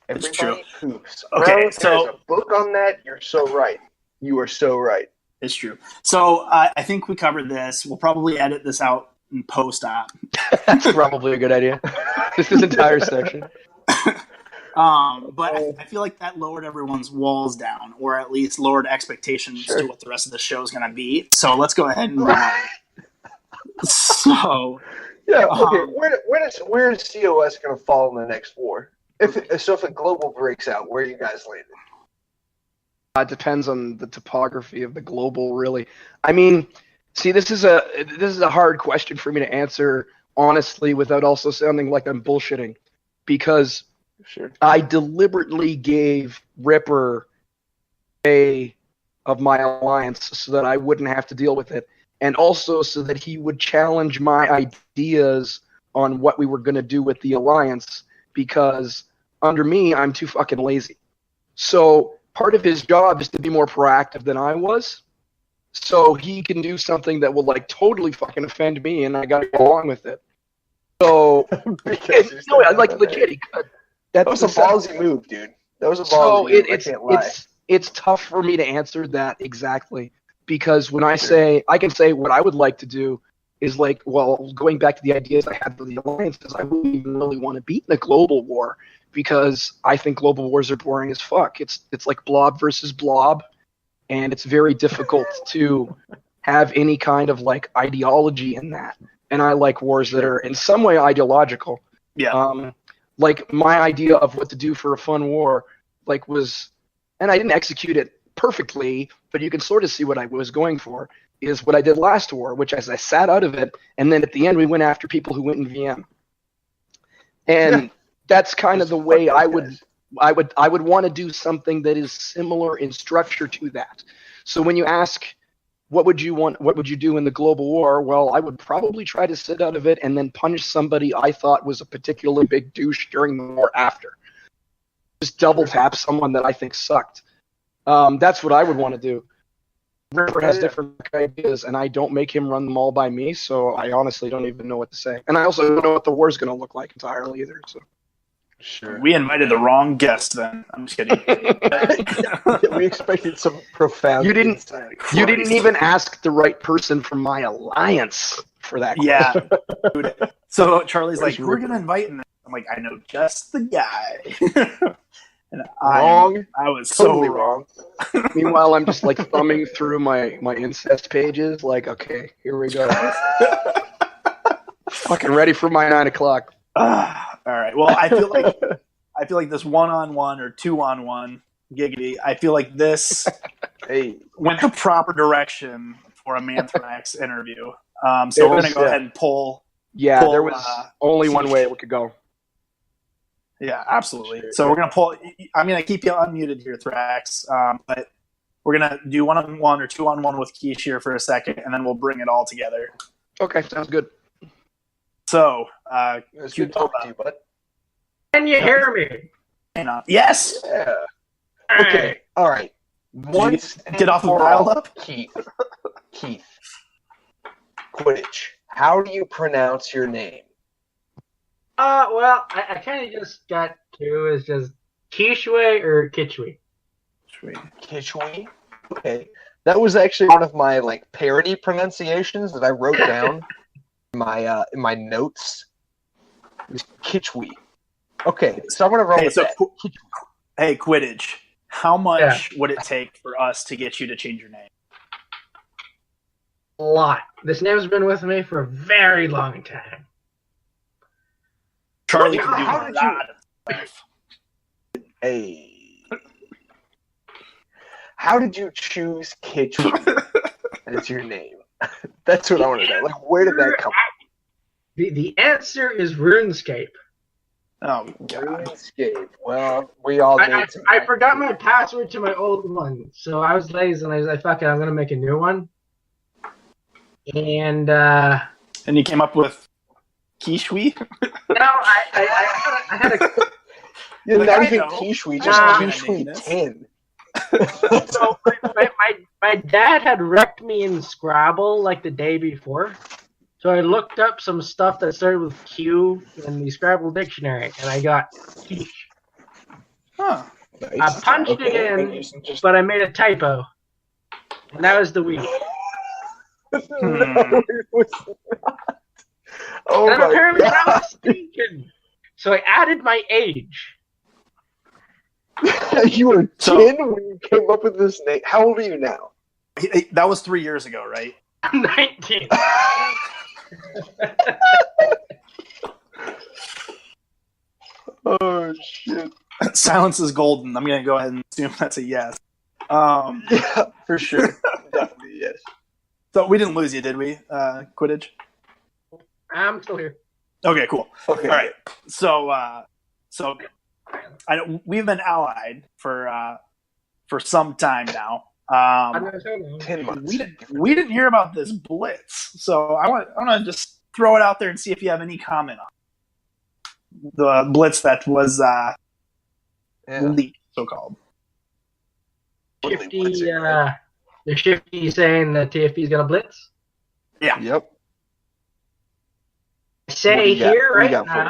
Everybody poops. Okay, bro, so there's a book on that. You're so right. You are so right. It's true. So I think we covered this. We'll probably edit this out in post-op. That's probably a good idea. This entire section. But I feel like that lowered everyone's walls down, or at least lowered expectations to what the rest of the show is going to be. So let's go ahead and move on. So yeah, okay. Where is COS going to fall in the next war? If a global breaks out, where are you guys landing? It depends on the topography of the global, really. I mean, see, this is a hard question for me to answer honestly without also sounding like I'm bullshitting, because I deliberately gave Ripper of my alliance so that I wouldn't have to deal with it, and also so that he would challenge my ideas on what we were going to do with the alliance, because under me, I'm too fucking lazy. So part of his job is to be more proactive than I was, so he can do something that will like totally fucking offend me, and I got to go along with it. So, like legit, he could. That was a ballsy move, dude. That was a ballsy move. I can't lie. It's tough for me to answer that exactly, because when I can say what I would like to do is like, well, going back to the ideas I had for the alliances, I wouldn't even really want to be in a global war because I think global wars are boring as fuck. It's like blob versus blob, and it's very difficult to have any kind of like ideology in that. And I like wars that are in some way ideological. Yeah. Like my idea of what to do for a fun war, like was, and I didn't execute it perfectly, but you can sort of see what I was going for, is what I did last war, which is I sat out of it, and then at the end we went after people who went in VM. And that's kind of the way I would want to do something that is similar in structure to that. So when you ask, what would you do in the global war? Well, I would probably try to sit out of it and then punish somebody I thought was a particularly big douche during the war after. Just double tap someone that I think sucked. That's what I would want to do. Ripper has different ideas, and I don't make him run them all by me, so I honestly don't even know what to say. And I also don't know what the war's going to look like entirely either. So. Sure. We invited the wrong guest then. I'm just kidding. We expected some profound. You didn't even ask the right person from my alliance for that question. Yeah. Dude. So Charlie's like, we're going to invite him. I'm like, I know just the guy. And wrong. I was totally so wrong. Meanwhile, I'm just like thumbing through my incest pages. Like, okay, here we go. Fucking ready for my 9 o'clock. All right. Well, I feel like this 1-on-1 or 2-on-1 giggity. I feel like this went the proper direction for a Manthrax interview. So we're gonna go ahead and pull. Yeah, there was only one way it could go. Yeah, absolutely. So we're gonna pull. I'm gonna keep you unmuted here, Thrax. But we're gonna do 1-on-1 or 2-on-1 with Quiche here for a second, and then we'll bring it all together. Okay, sounds good. So, it's good talking to you, bud. Can you hear me? Yes. Yeah. Okay. All right. Once get off the dial up, Keith. Quidditch. How do you pronounce your name? Well, I kind of just got to is just Quichwe or Quichwe. Quichwe. Okay. That was actually one of my like parody pronunciations that I wrote down in my notes. It was Quichwe. Okay, so I'm gonna roll with that. Hey, Quidditch. How much would it take for us to get you to change your name? A lot. This name's been with me for a very long time. Charlie can do a lot of stuff. Hey. How did you choose Quichwe as your name? That's what I want to know. Like, where did that come from? The answer is RuneScape. Oh, God. RuneScape. Well, we all did. I forgot my password to my old one, so I was lazy and I was like, fuck it, I'm going to make a new one. And you came up with Quichwe? No, I had a... You're not even Quichwe, just Quichwe 10. So my dad had wrecked me in Scrabble like the day before. So I looked up some stuff that started with Q in the Scrabble dictionary, and I got quiche. Huh. Nice. I punched it in, but I made a typo. And that was the week. No, it was not. Oh and my apparently God. I was mistaken. So I added my age. You were 10 when you came up with this name. How old are you now? That was 3 years ago, right? I'm 19. Oh, shit. Silence is golden. I'm going to go ahead and assume that's a yes. Yeah, for sure. Definitely, yes. So we didn't lose you, did we, Quidditch? I'm still here. Okay, cool. Okay. All right. So we've been allied for some time now. 10 months. We didn't hear about this blitz, so I want to just throw it out there and see if you have any comment on the blitz that was leaked, so called. Shifty, the Shifty saying that TFP is gonna blitz. Yeah. Yep. Say here right now. I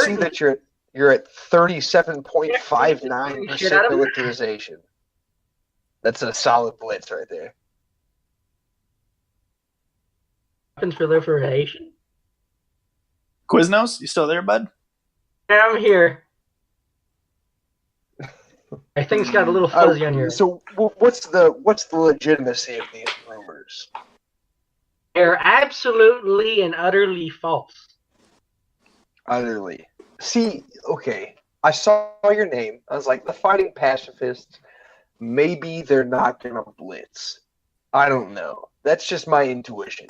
see that you're at 37.59% militarization. That's a solid blitz right there. weapons proliferation? Quiznos, you still there, bud? I'm here. I think it's got a little fuzzy on your. So what's the legitimacy of these rumors? They're absolutely and utterly false. Utterly. See, okay. I saw your name. I was like, the Fighting Pacifists. Maybe they're not gonna blitz. I don't know. That's just my intuition.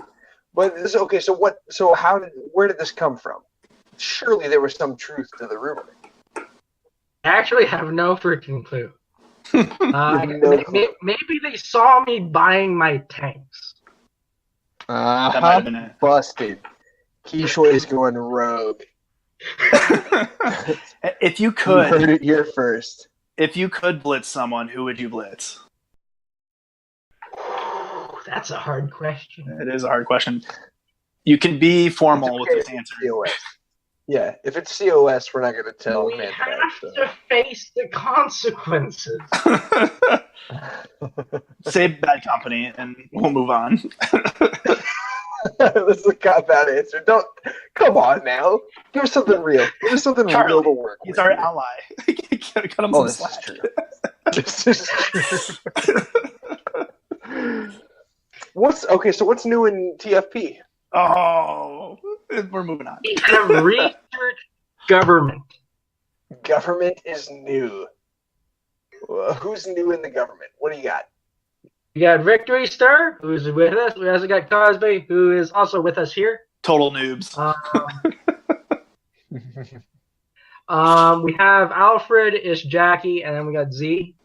But okay. So what? So where did this come from? Surely there was some truth to the rumor. I actually have no freaking clue. Maybe they saw me buying my tanks. That might have been it. Busted. Quichwe is going rogue. If you You could, heard it here first. if you could blitz someone, who would you blitz? That's a hard question. It is a hard question. You can be formal with this answer. COS. Yeah, if it's COS, we're not going to tell We Manthrax. have to face the consequences. Say bad company, and we'll move on. This is a cop-out answer. Don't. Come on now. Give us something real. Give us something Charlie, real to work He's with. our ally. Cut him Oh, some this is slack. true. This is true. So what's new in TFP? Oh, we're moving on. We have research government. Government is new. Who's new in the government? What do you got? We got Victory Star, who's with us. We also got Cosby, who is also with us here. Total noobs. We have Alfred, Ish Jackie, and then we got Z.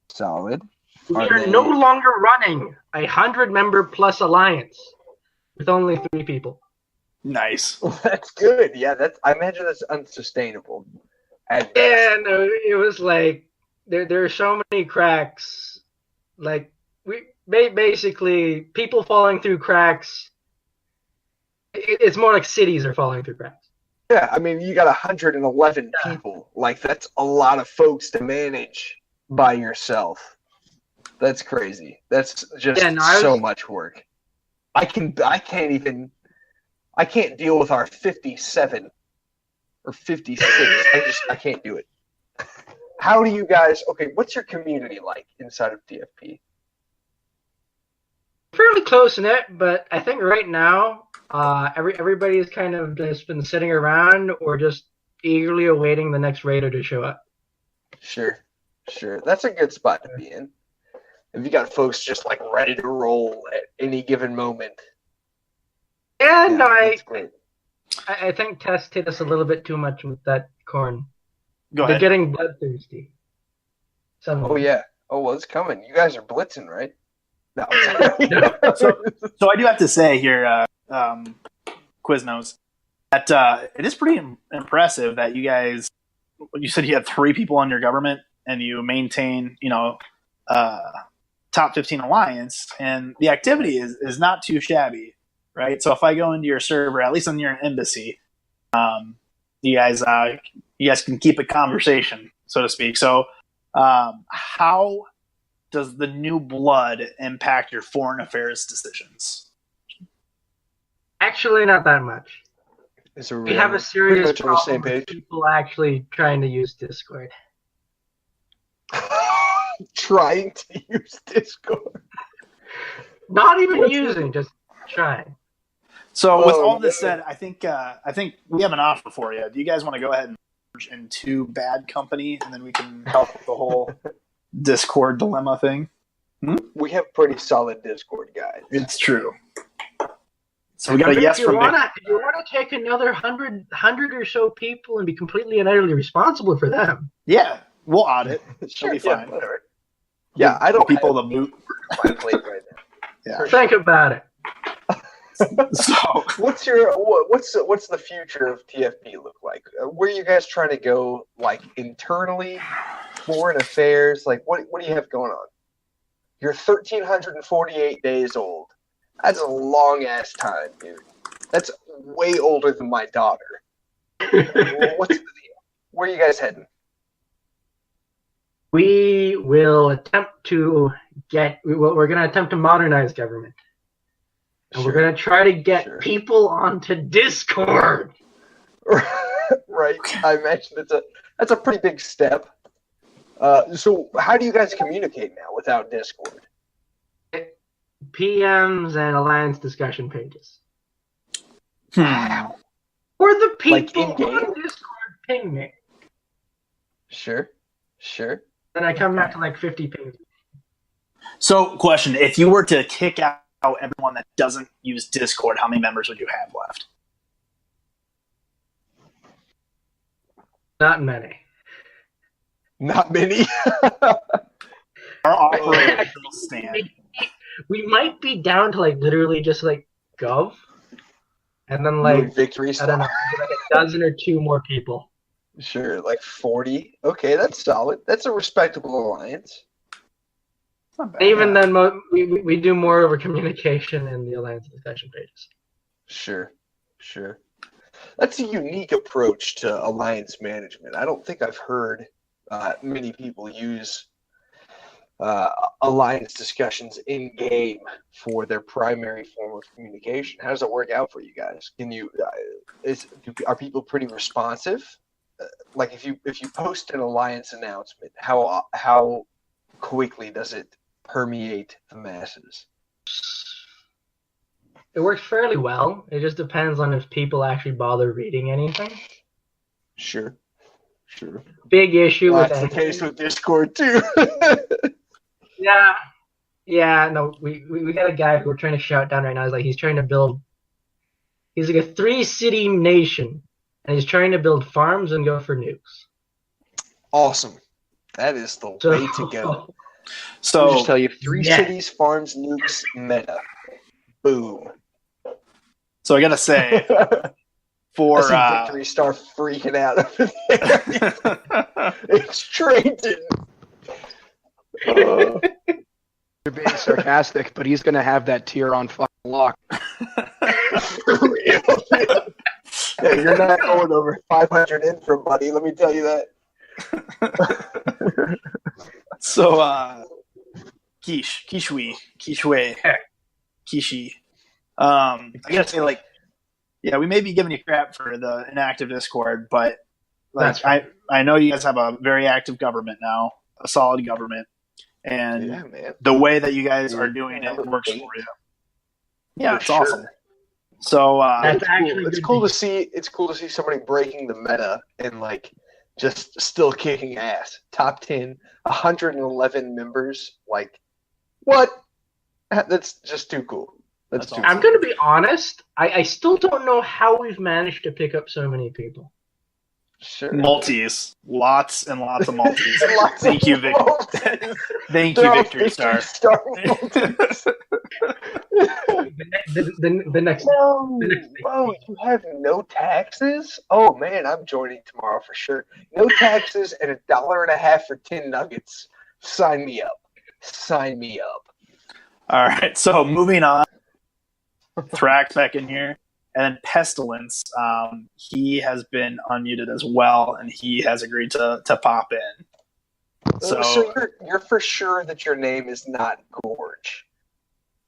Solid. We are no longer running a 100-member plus alliance with only 3 people. Nice. That's good. Yeah, I imagine that's unsustainable. No, it was like there are so many cracks. Like basically people falling through cracks. It's more like cities are falling through cracks. Yeah, I mean, you got 111 people. Like, that's a lot of folks to manage by yourself. That's crazy. That's just so much work. I can't deal with our 57 or 56. I can't do it. How do you guys, what's your community like inside of TFP? Fairly close in it, but I think right now, everybody's kind of just been sitting around or just eagerly awaiting the next raider to show up. Sure. That's a good spot to be in. If you got folks just like ready to roll at any given moment. That's great. I think Test hit us a little bit too much with that corn. Go They're ahead. getting bloodthirsty. Oh, yeah. Oh, well, it's coming. You guys are blitzing, right? No. So I do have to say here, Quiznos, that it is pretty impressive that you guys. You said you had 3 people in your government, and you maintain, top 15 alliance, and the activity is not too shabby, right? So if I go into your server, at least on your embassy, you guys can keep a conversation, so to speak. So how does the new blood impact your foreign affairs decisions? Actually, not that much. We have a serious much on the same problem with page. people actually trying to use Discord. Trying to use Discord. Not even using, just trying. So with all this said, I think we have an offer for you. Do you guys want to go ahead and merge into bad company, and then we can help with the whole Discord dilemma thing? We have pretty solid Discord guys. It's true. So we got a yes from Vic. If you want to take another 100 or so people and be completely and utterly responsible for them. Yeah, we'll audit. Sure, It'll be fine. whatever. Yeah, I don't people have the boot. my plate right now. Yeah. Think about it. So what's the future of TFP look like? Where are you guys trying to go? Like internally, foreign affairs. Like what do you have going on? You're 1,348 days old. That's a long ass time, dude. That's way older than my daughter. What's the deal? Where are you guys heading? We will attempt to we're going to attempt to modernize government. And we're going to try to get people onto Discord. Right. I imagine that's a pretty big step. So how do you guys communicate now without Discord? PMs and Alliance discussion pages. Wow. Or the people Like in-game? on Discord ping me. Sure. Then I come back to like 50 pings. So, question: if you were to kick out everyone that doesn't use Discord, how many members would you have left? Not many. Not many. Our operational stand. We might be down to like literally just like Gov. And then like victory I don't know, like a dozen or two more people. Sure, like 40. Okay, that's solid. That's a respectable alliance. Even then, we do more over communication in the Alliance discussion pages. Sure. That's a unique approach to alliance management. I don't think I've heard many people use alliance discussions in game for their primary form of communication. How does it work out for you guys? Can you are people pretty responsive? Like if you post an alliance announcement, how quickly does it permeate the masses? It works fairly well. It just depends on if people actually bother reading anything. Sure. Big issue with that's the case with Discord too. Yeah. No, we got a guy who we're trying to shout down right now. He's trying to build. He's like a 3-city nation, and he's trying to build farms and go for nukes. Awesome. That is the way to go. So I'll just tell you, 3 cities, farms, nukes, meta. Boom. So I gotta say, for I see Victory Star freaking out over there. It's Trayton. You're being sarcastic, but he's gonna have that tier on fucking lock. For real. Yeah, you're not going over 500 infra, buddy. Let me tell you that. So, Quichwe. Kishi. I gotta say, like, yeah, we may be giving you crap for the inactive Discord, but like, I know you guys have a very active government now, a solid government, and the way that you guys are doing it works for you. Yeah, it's awesome. So That's actually it's cool to see. It's cool to see somebody breaking the meta and like just still kicking ass. Top 10, 111 members. Like, what? That's just too cool. That's too I'm cool. going to be honest. I still don't know how we've managed to pick up so many people. Sure. Maltese. Lots and lots of Maltese. Thank you, Victor. Thank They're you, all Victory Star. The next. Oh, you have no taxes? Oh man, I'm joining tomorrow for sure. No taxes and $1.50 for 10 nuggets. Sign me up. Sign me up. All right, so moving on. Thrax back in here. And then Pestilence, he has been unmuted as well, and he has agreed to pop in. So you're for sure that your name is not Gorge.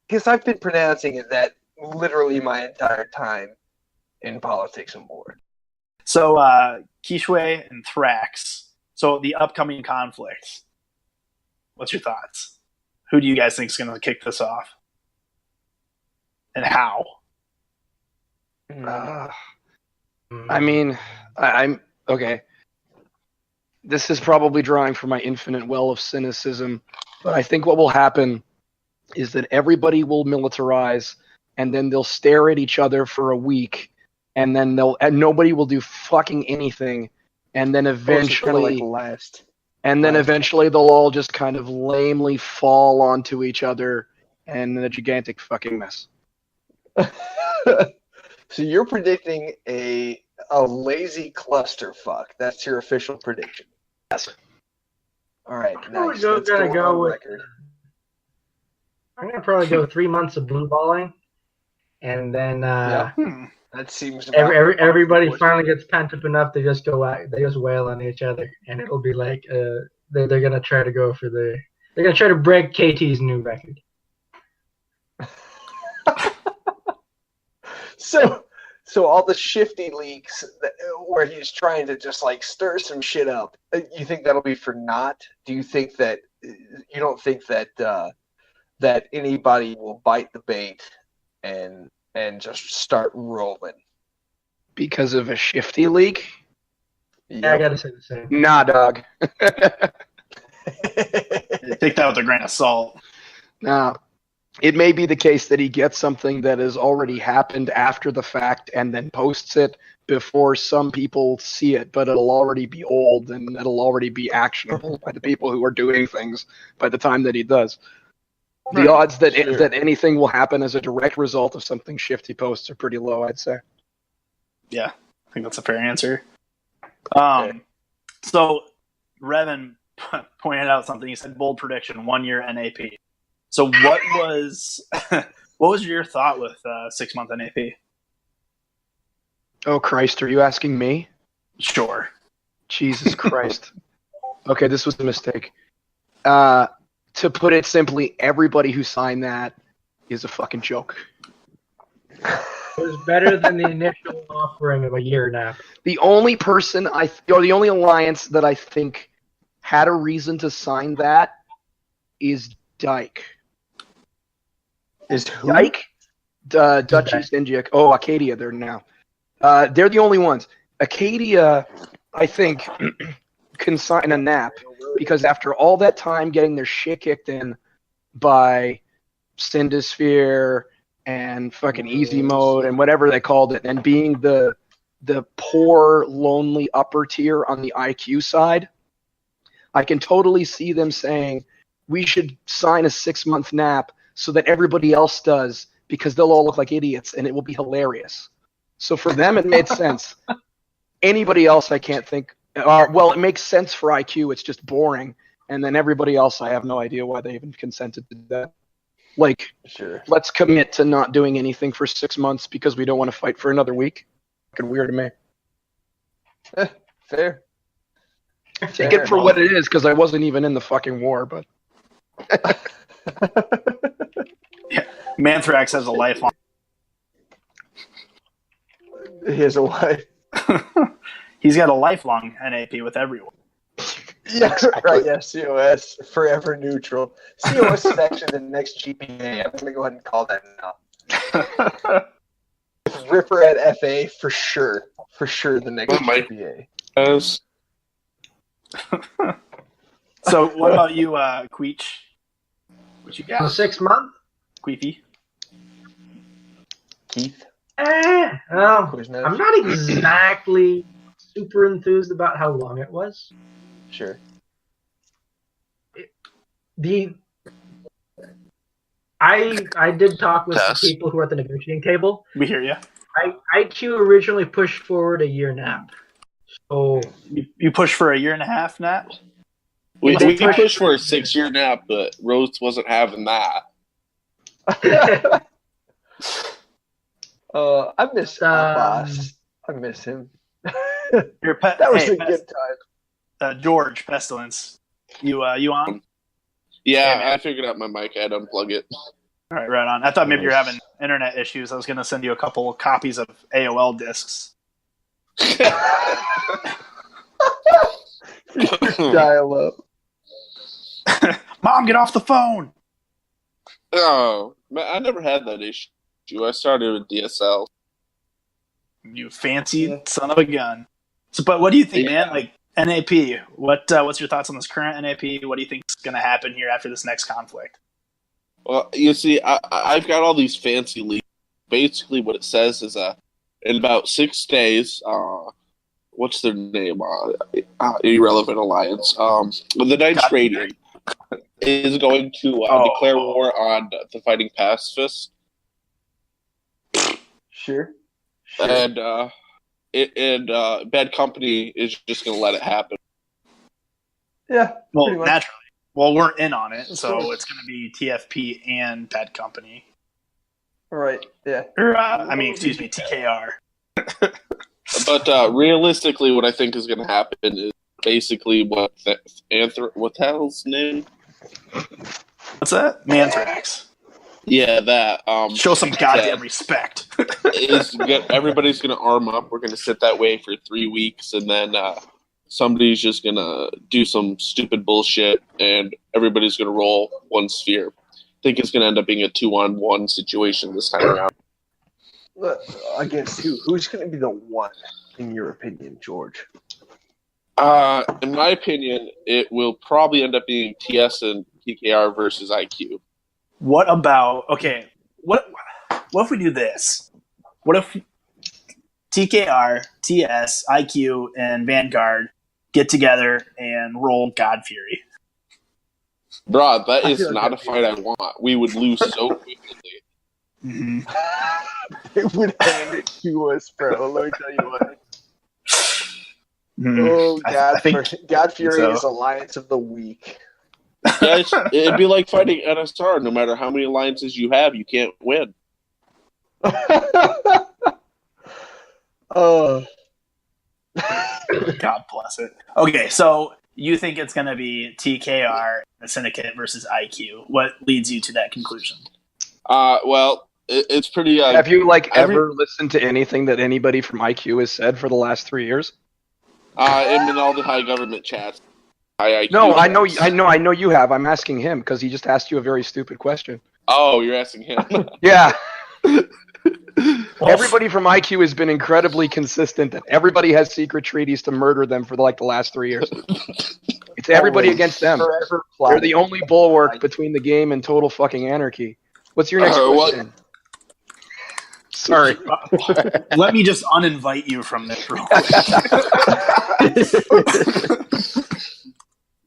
Because I've been pronouncing it that literally my entire time in politics and war. So Quichwe and Thrax. So the upcoming conflict. What's your thoughts? Who do you guys think is going to kick this off? And how? I mean, I'm okay. This is probably drawing from my infinite well of cynicism, but I think what will happen is that everybody will militarize, and then they'll stare at each other for a week, and then nobody will do fucking anything, and then eventually, eventually they'll all just kind of lamely fall onto each other, and in a gigantic fucking mess. So you're predicting a lazy clusterfuck. That's your official prediction. Yes. All right. I'm Nice. probably gonna Let's go on with. record. I'm gonna probably go 3 months of blue balling, and then That seems. everybody finally gets pent up enough. They just go out. They just wail on each other, and it'll be like they're gonna try to go for they're gonna try to break KT's new record. So all the shifty leaks where he's trying to just like stir some shit up, you think that'll be for naught? Do you think that you don't think that that anybody will bite the bait and just start rolling Because of a shifty leak? Yeah, I gotta say the same. Nah, dog. Take that with a grain of salt. Nah. It may be the case that he gets something that has already happened after the fact and then posts it before some people see it, but it'll already be old and it'll already be actionable by the people who are doing things by the time that he does. The odds that that anything will happen as a direct result of something shifty posts are pretty low, I'd say. Yeah, I think that's a fair answer. So, Revan pointed out something. He said, bold prediction, 1 year NAP. So what was your thought with 6 month NAP? Oh, Christ, are you asking me? Sure. Jesus Christ. Okay, this was a mistake. To put it simply, everybody who signed that is a fucking joke. It was better than the initial offering of a year nap. The only person the only alliance that I think had a reason to sign that is Dyke. Is who? Dyke? Dutch East India. Oh, Acadia, they're now. They're the only ones. Acadia, I think, can sign a nap because after all that time getting their shit kicked in by Syndisphere and fucking easy mode and whatever they called it, and being the poor, lonely upper tier on the IQ side, I can totally see them saying, we should sign a 6 month nap so that everybody else does, because they'll all look like idiots and it will be hilarious. So for them, it made sense. Anybody else, I can't think. Well, it makes sense for IQ. It's just boring. And then everybody else, I have no idea why they even consented to that. Like, Sure. Let's commit to not doing anything for 6 months because we don't want to fight for another week. Fucking weird to me. Fair. Take it for what it is, because I wasn't even in the fucking war, but... Yeah. Manthrax has a lifelong. He has a wife. He's got a lifelong NAP with everyone. Yeah, right. Yeah, COS forever neutral. COS is actually the next GPA. I'm gonna go ahead and call that now. Ripper at FA for sure. For sure, the next GPA. So, what about you, Queech? What you So got? 6 months? Queefy? Keith. Well, Quiznos. I'm not exactly super enthused about how long it was. Sure. I did talk with some people who were at the negotiating table. We hear you. IQ originally pushed forward a year nap. So You pushed for a year and a half, Nat? We They pushed for a 6 year nap, but Rose wasn't having that. I miss my boss. I miss him. Your pet. That was hey, a good time. George Pestilence. You on? Yeah, I figured out my mic. I had to unplug it. All right, right on. I thought maybe you're having internet issues. I was going to send you a couple copies of AOL discs. Dial up. Mom, get off the phone. Oh, man, I never had that issue. I started with DSL. You fancy son of a gun. So, but what do you think, man? Like NAP. What's your thoughts on this current NAP? What do you think is going to happen here after this next conflict? Well, you see, I've got all these fancy leaks. Basically, what it says is in about 6 days, what's their name? Irrelevant Alliance. The Knights Radiant is going to declare war on the Fighting Pacifists. Sure. And Bad Company is just going to let it happen. Yeah. Well, pretty much. naturally. Well, we're in on it, so it's going to be TFP and Bad Company. All right. Yeah. Or, excuse me, TKR. But realistically, what I think is going to happen is basically what the hell's name? What's that? Manthrax. Yeah, that. Show some goddamn respect. everybody's going to arm up. We're going to sit that way for 3 weeks, and then somebody's just going to do some stupid bullshit, and everybody's going to roll one sphere. I think it's going to end up being a 2-on-1 situation this time around. Against who? Who's going to be the one, in your opinion, George? In my opinion, it will probably end up being TS and TKR versus IQ. What about, okay, what if we do this? What if TKR, TS, IQ, and Vanguard get together and roll God Fury? Bro, that is not a fight I want. We would lose so quickly. Mm-hmm. They would hand it to us, bro. Let me tell you what. Mm-hmm. Oh, God Fury so. is Alliance of the Week. Yeah, it'd be like fighting NSR. No matter how many alliances you have, you can't win. Oh. God bless it. Okay, so you think it's going to be TKR, the Syndicate, versus IQ. What leads you to that conclusion? Well, it's pretty... Have you, ever listened to anything that anybody from IQ has said for the last 3 years? In all the high government chats. No, I know you have. I'm asking him because he just asked you a very stupid question. Oh, you're asking him. Yeah. Everybody from IQ has been incredibly consistent that everybody has secret treaties to murder them for the last 3 years. It's everybody against them. They're the only bulwark between the game and total fucking anarchy. What's your next question? Sorry. Let me just uninvite you from this room.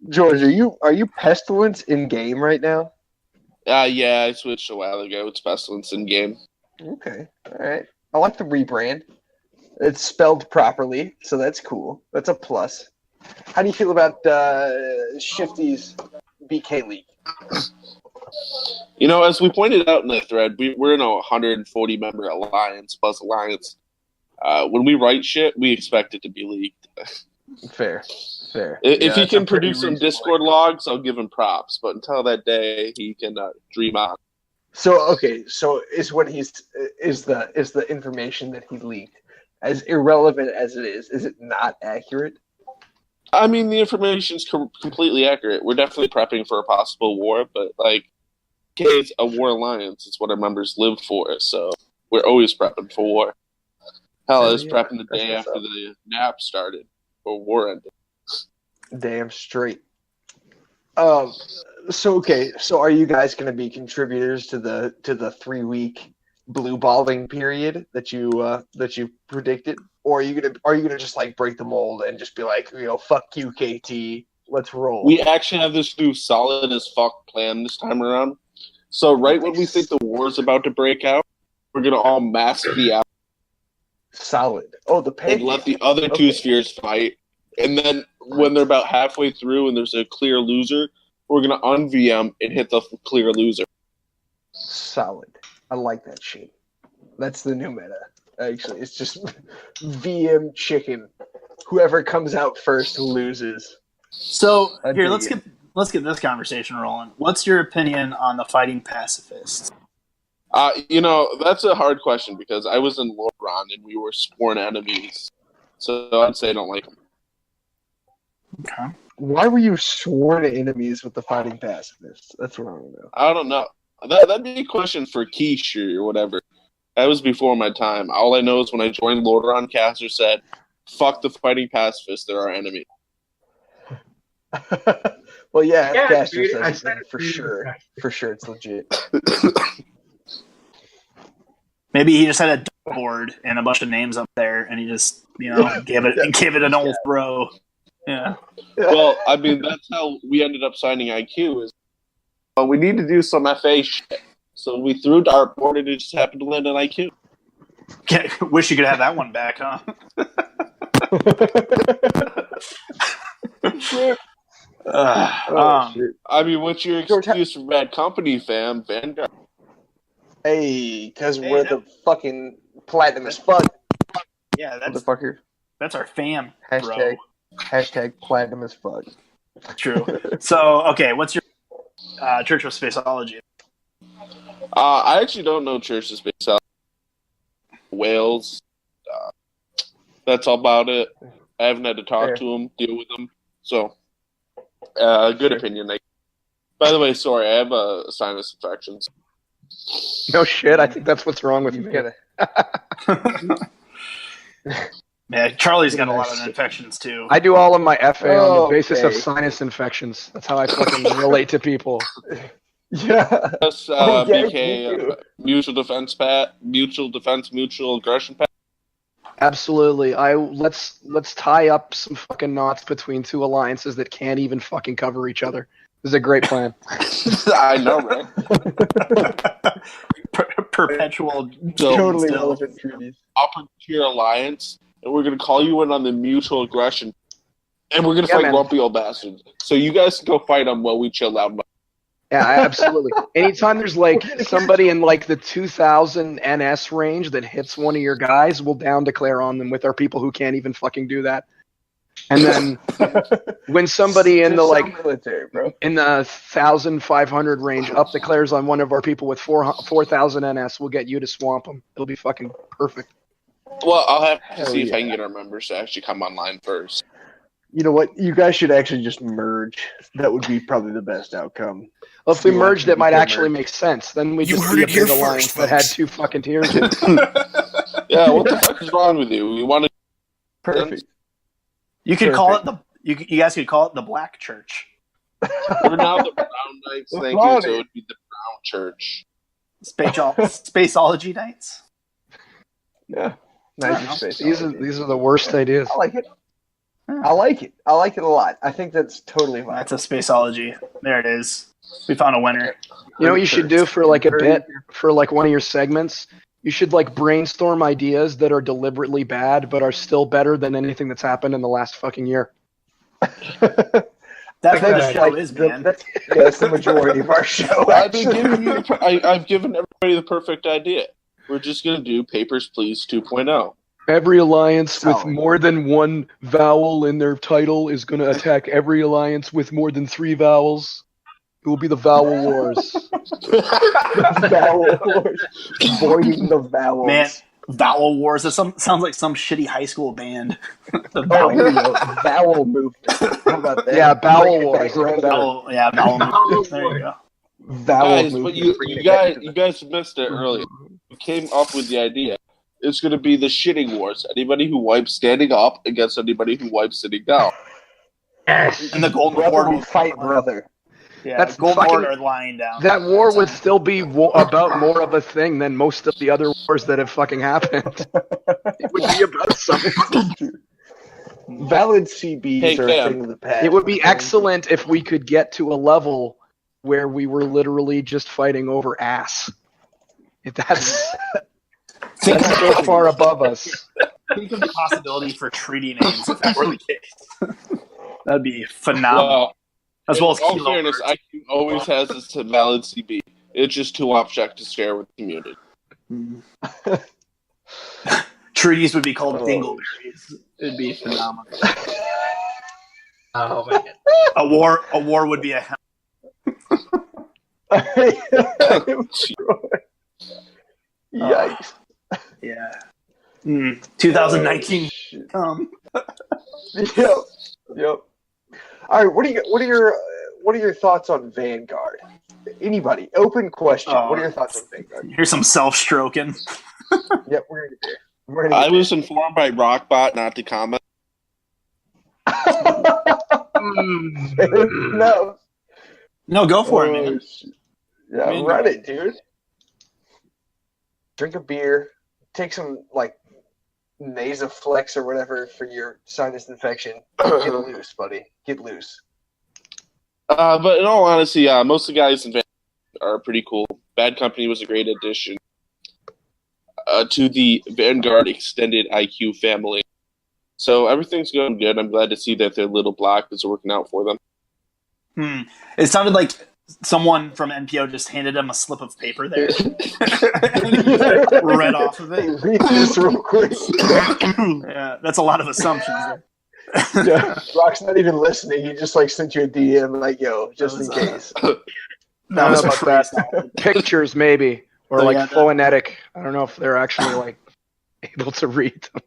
George, are you Pestilence in game right now? Yeah, I switched a while ago. It's Pestilence in game. Okay, all right. I like the rebrand. It's spelled properly, so that's cool. That's a plus. How do you feel about Shifty's BK League? As we pointed out in the thread, we're in a 140-member alliance plus alliance. When we write shit, we expect it to be leaked. Fair. If he can produce some Discord logs, I'll give him props. But until that day, he can dream on. So is the information that he leaked, as irrelevant as it is it not accurate? I mean, the information's completely accurate. We're definitely prepping for a possible war, but it's a war alliance. It's what our members live for, so we're always prepping for war. Hell, I was prepping the day after the nap started, or war ended. Damn straight. So are you guys going to be contributors to the 3-week blue balling period that you predicted, or are you gonna just break the mold and just be like, fuck you, KT, let's roll? We actually have this new solid as fuck plan this time around. So when we think the war's about to break out, we're gonna all mask the out. Solid. Oh, the pain. And let the other two spheres fight, and then when they're about halfway through and there's a clear loser, we're gonna un-VM and hit the clear loser. Solid. I like that shit. That's the new meta. Actually, it's just VM chicken. Whoever comes out first loses. So here, let's get this conversation rolling. What's your opinion on the fighting pacifists? That's a hard question because I was in Loron and we were sworn enemies. So I'd say I don't like them. Okay. Why were you sworn enemies with the fighting pacifists? That's what I want to know. I don't know. That'd be a question for Quiche or whatever. That was before my time. All I know is when I joined Loron, Caster said, "Fuck the fighting pacifists, they're our enemy." Well, yeah, Caster says that for sure. For sure, it's legit. Maybe he just had a board and a bunch of names up there, and he just, gave it an old throw. Yeah. Well, I mean, that's how we ended up signing IQ. We need to do some FA shit. So we threw dartboard and it just happened to land on IQ. Wish you could have that one back, huh? I mean, what's your excuse for bad company, fam? Vanguard. Hey, because we're the fucking platinum as fuck. Yeah, that's our fam, bro. Hashtag platinum as fuck. True. So, okay, what's your Church of Spaceology? I actually don't know Church of Spaceology. whales. That's all about it. I haven't had to talk to them, deal with them. So, good opinion. By the way, sorry, I have sinus infections. No shit, I think that's what's wrong with me. Yeah, Charlie's got a lot of infections too. I do all of my FA on the basis of sinus infections. That's how I fucking relate to people. Yeah. Yes, BK, mutual defense, mutual aggression pact. Absolutely. Let's tie up some fucking knots between two alliances that can't even fucking cover each other. This is a great plan. I know, man. Perpetual. Totally relevant treaties. Upper tier alliance, and we're gonna call you in on the mutual aggression, and we're gonna fight grumpy old bastards. So you guys can go fight them while we chill out. Yeah, absolutely. Anytime there's like somebody in like the 2000 NS range that hits one of your guys, we'll down declare on them with our people who can't even fucking do that. And then when somebody in the military, bro. in the 1,500 range up declares on one of our people with 4,000 NS, we'll get you to swamp them. It'll be fucking perfect. Well, I'll have to see if I can get our members to actually come online first. You know what? You guys should actually just merge. That would be probably the best outcome. Well, if we merged, it might actually make sense. Then we just be a big alliance that had two fucking tiers. Yeah, what the fuck is wrong with you? You want to perfect? You could call it you guys could call it the Black Church. We're now the Brown Knights. Thank you. So it would be the Brown Church. Spaceology Knights. Yeah, nice. These are the worst ideas. I like it. I like it. I like it a lot. I think that's totally fine. That's a Spaceology. There it is. We found a winner. You know what you should do for like a bit, for like one of your segments? You should like brainstorm ideas that are deliberately bad, but are still better than anything that's happened in the last fucking year. That's what the show is, man. That's the majority of our show. I've given everybody the perfect idea. We're just going to do Papers, Please 2.0. Every alliance with more than one vowel in their title is going to attack every alliance with more than 3 vowels. It will be the Vowel Wars. Vowel Wars. Avoiding the vowels. Man, Vowel Wars. That sounds like some shitty high school band. Vowel movement. How about that? Yeah, Vowel Wars. Vowel movement. There you go. Vowel movement. But you guys missed it earlier. We came up with the idea. It's going to be the shitting wars. Anybody who wipes standing up against anybody who wipes sitting down. Yes. And the Golden Brother Horde will fight brother. Yeah, That's Golden fucking, Horde are lying down. That war would still be about more of a thing than most of the other wars that have fucking happened. It would be about something. Valid CBs are a thing of the past. It would be excellent if we could get to a level where we were literally just fighting over ass. That's so far above us. Think of the possibility for treaty names if that were the case. That'd be phenomenal. Well, as well as in all fairness, IQ always has this valid CB. It's just too abstract to share with the community. Treaties would be called dingleberries. It'd be phenomenal. Oh man. A war would be a Yikes. Yeah. 2019. Yep. All right. What are your thoughts on Vanguard? Anybody? Open question. What are your thoughts on Vanguard? Here's some self-stroking. Yep, we're gonna get there. I was informed by Rockbot not to comment. No, go for it, man. Yeah, run it, dude. Drink a beer. Take some Nasoflex or whatever for your sinus infection. Get loose, buddy. Get loose. But in all honesty, most of the guys in Vanguard are pretty cool. Bad Company was a great addition to the Vanguard Extended IQ family. So everything's going good. I'm glad to see that their little block is working out for them. It sounded like someone from NPO just handed him a slip of paper there. And he read off of it. Read this real quick. Yeah, that's a lot of assumptions there. Yeah, Rock's not even listening. He just sent you a DM yo, just in case. That was crazy. Pictures maybe, or phonetic. I don't know if they're actually able to read them.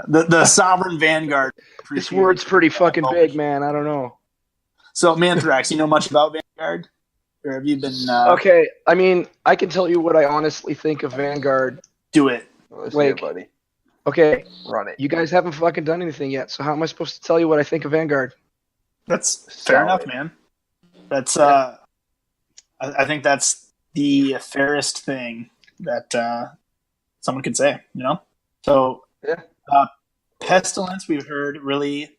The Sovereign Vanguard. This word's pretty fucking big, man. I don't know. So, Manthrax, you know much about Vanguard? Or have you been... Okay, I mean, I can tell you what I honestly think of Vanguard. Do it. Like, buddy. Okay, run it. You guys haven't fucking done anything yet, so how am I supposed to tell you what I think of Vanguard? That's fair enough, man. That's I think that's the fairest thing that someone could say, you know? So, Pestilence, we've heard, really,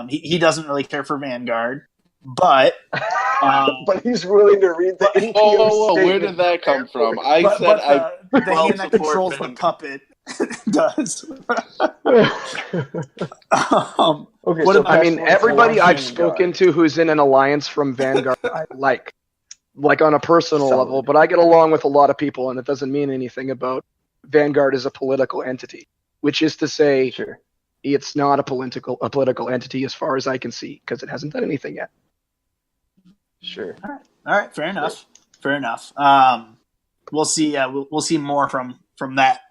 he doesn't really care for Vanguard, but... but he's willing to read the NPO statement. Where did that come from? The hand that controls the puppet does. Okay, so I mean, everybody I've spoken to who's in an alliance from Vanguard, I like on a personal level, but I get along with a lot of people, and it doesn't mean anything about Vanguard as a political entity, which is to say, it's not a political entity as far as I can see, because it hasn't done anything yet. Sure. All right. Fair enough. Fair enough. We'll see. We'll see more from that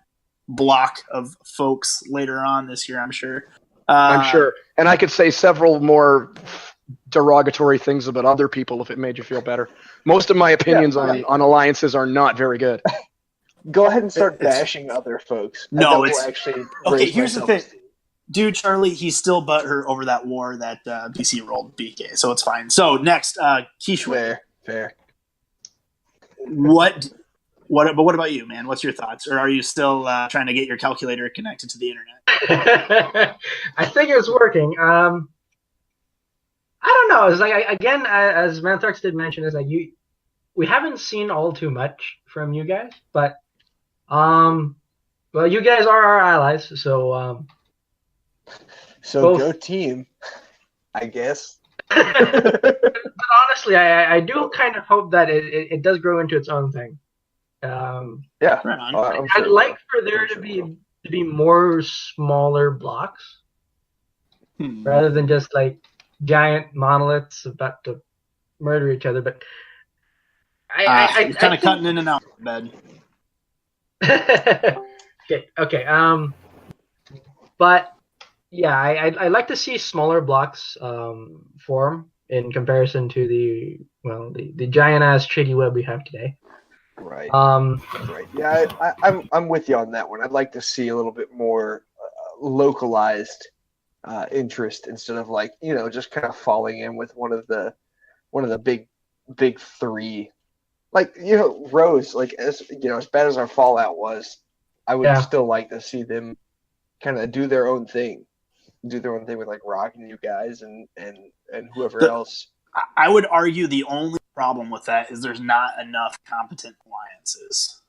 block of folks later on this year, I'm sure. I'm sure. And I could say several more derogatory things about other people if it made you feel better. Most of my opinions on alliances are not very good. Go ahead and start bashing other folks. No, it's actually okay. Here's the thing, dude. Charlie, he's still butthurt over that war that BC rolled BK, so it's fine. So next, Quichwe. Fair. What about you, man? What's your thoughts? Or are you still trying to get your calculator connected to the internet? I think it's working. I don't know. It's like again, as Manthrax did mention, is like we haven't seen all too much from you guys, but well, you guys are our allies, so go team, I guess. But honestly, I do kind of hope that it does grow into its own thing. Yeah, I'd like for there to be more smaller blocks rather than just like giant monoliths about to murder each other. But you're kind of cutting in and out, bed. Okay. But yeah, I'd like to see smaller blocks form in comparison to the giant ass shitty web we have today. Right. Right. Yeah, I'm with you on that one. I'd like to see a little bit more localized interest instead of like just kind of falling in with one of the big three. Like Rose, like as bad as our Fallout was, I would still like to see them kind of do their own thing with like rocking you guys and whoever else. I would argue the only problem with that is there's not enough competent alliances.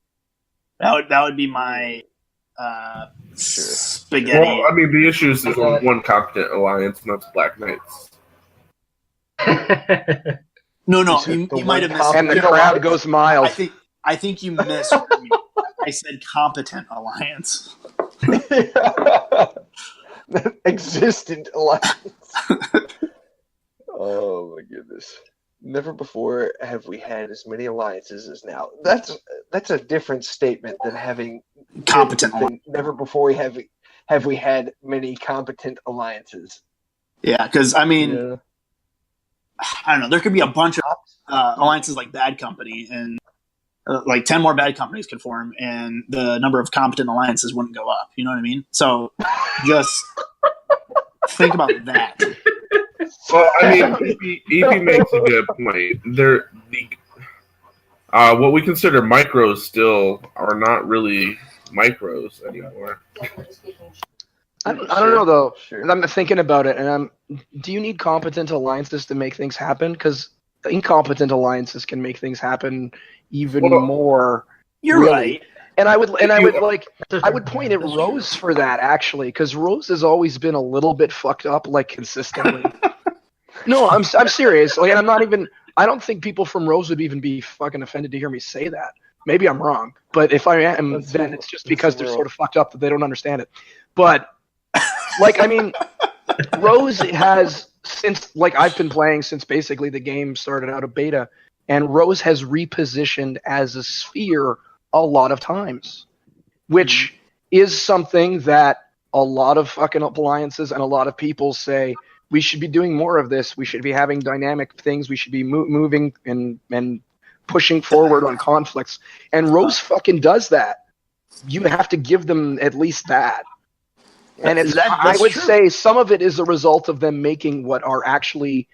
That would be my spaghetti. Well, I mean, the issue is there's only one competent alliance, and that's Black Knights. No, you might have missed. And the crowd goes mild. I think you missed. I said competent alliance. Existent alliance. Oh my goodness. Never before have we had as many alliances as now. That's a different statement than having competent. Never before have we had many competent alliances. Yeah, because I mean, I don't know. There could be a bunch of alliances like Bad Company, and like 10 more Bad Companies could form, and the number of competent alliances wouldn't go up. You know what I mean? So just think about that. Well, I mean, EP makes a good point. What we consider micros still are not really micros anymore. I don't know though. Sure. I'm thinking about it, and do you need competent alliances to make things happen? Because incompetent alliances can make things happen even more. You're right. And I would point at Rose for that actually, because Rose has always been a little bit fucked up, like consistently. No, I'm serious. Like, and I don't think people from Rose would even be fucking offended to hear me say that. Maybe I'm wrong, but if I am, then it's just because they're sort of fucked up that they don't understand it. But like, I mean, Rose has I've been playing since basically the game started out of beta, and Rose has repositioned as a sphere a lot of times, which is something that a lot of fucking alliances and a lot of people say we should be doing more of this. We should be having dynamic things. We should be moving and pushing forward on conflicts. And Rose fucking does that. You have to give them at least that. And I would say some of it is a result of them making what are actually,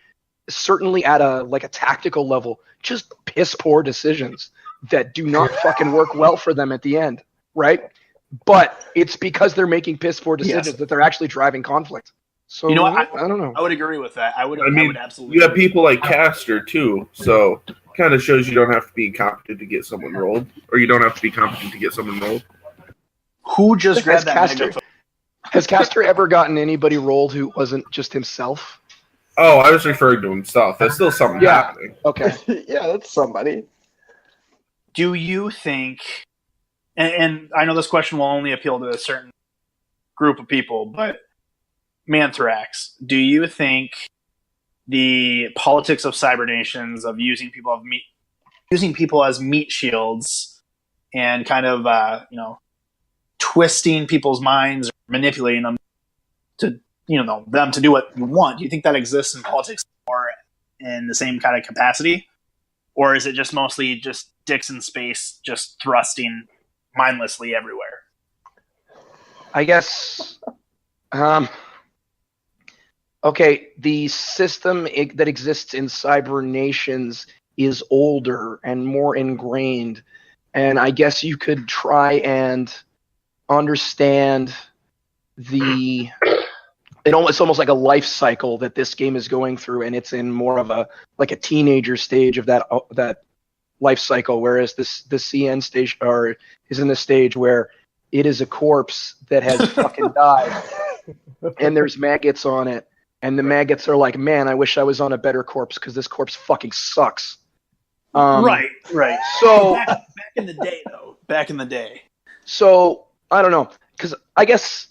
certainly at a tactical level, just piss poor decisions that do not fucking work well for them at the end, right? But it's because they're making piss poor decisions that they're actually driving conflict. So you know what? I don't know. I would agree with that. I would absolutely. You have people like Caster too, so kind of shows you don't have to be competent to get someone rolled, or you don't have to be competent to get someone rolled. Who just grabbed that megaphone? Has Caster ever gotten anybody rolled who wasn't just himself? Oh, I was referring to himself. That's still something happening. Okay. Yeah, that's somebody. Do you think, and I know this question will only appeal to a certain group of people, but Manthrax, do you think the politics of cyber nations, of using people as meat shields and kind of, twisting people's minds, or manipulating them to, them to do what you want, do you think that exists in politics or in the same kind of capacity? Or is it just mostly just dicks in space, just thrusting mindlessly everywhere? I guess, okay, the system that exists in cyber nations is older and more ingrained. And I guess you could try and understand it's almost like a life cycle that this game is going through, and it's in more of a teenager stage of that life cycle, whereas the CN stage is in the stage where it is a corpse that has fucking died, and there's maggots on it, and the maggots are like, man, I wish I was on a better corpse because this corpse fucking sucks. Right. So back in the day, though. Back in the day. So I don't know, because I guess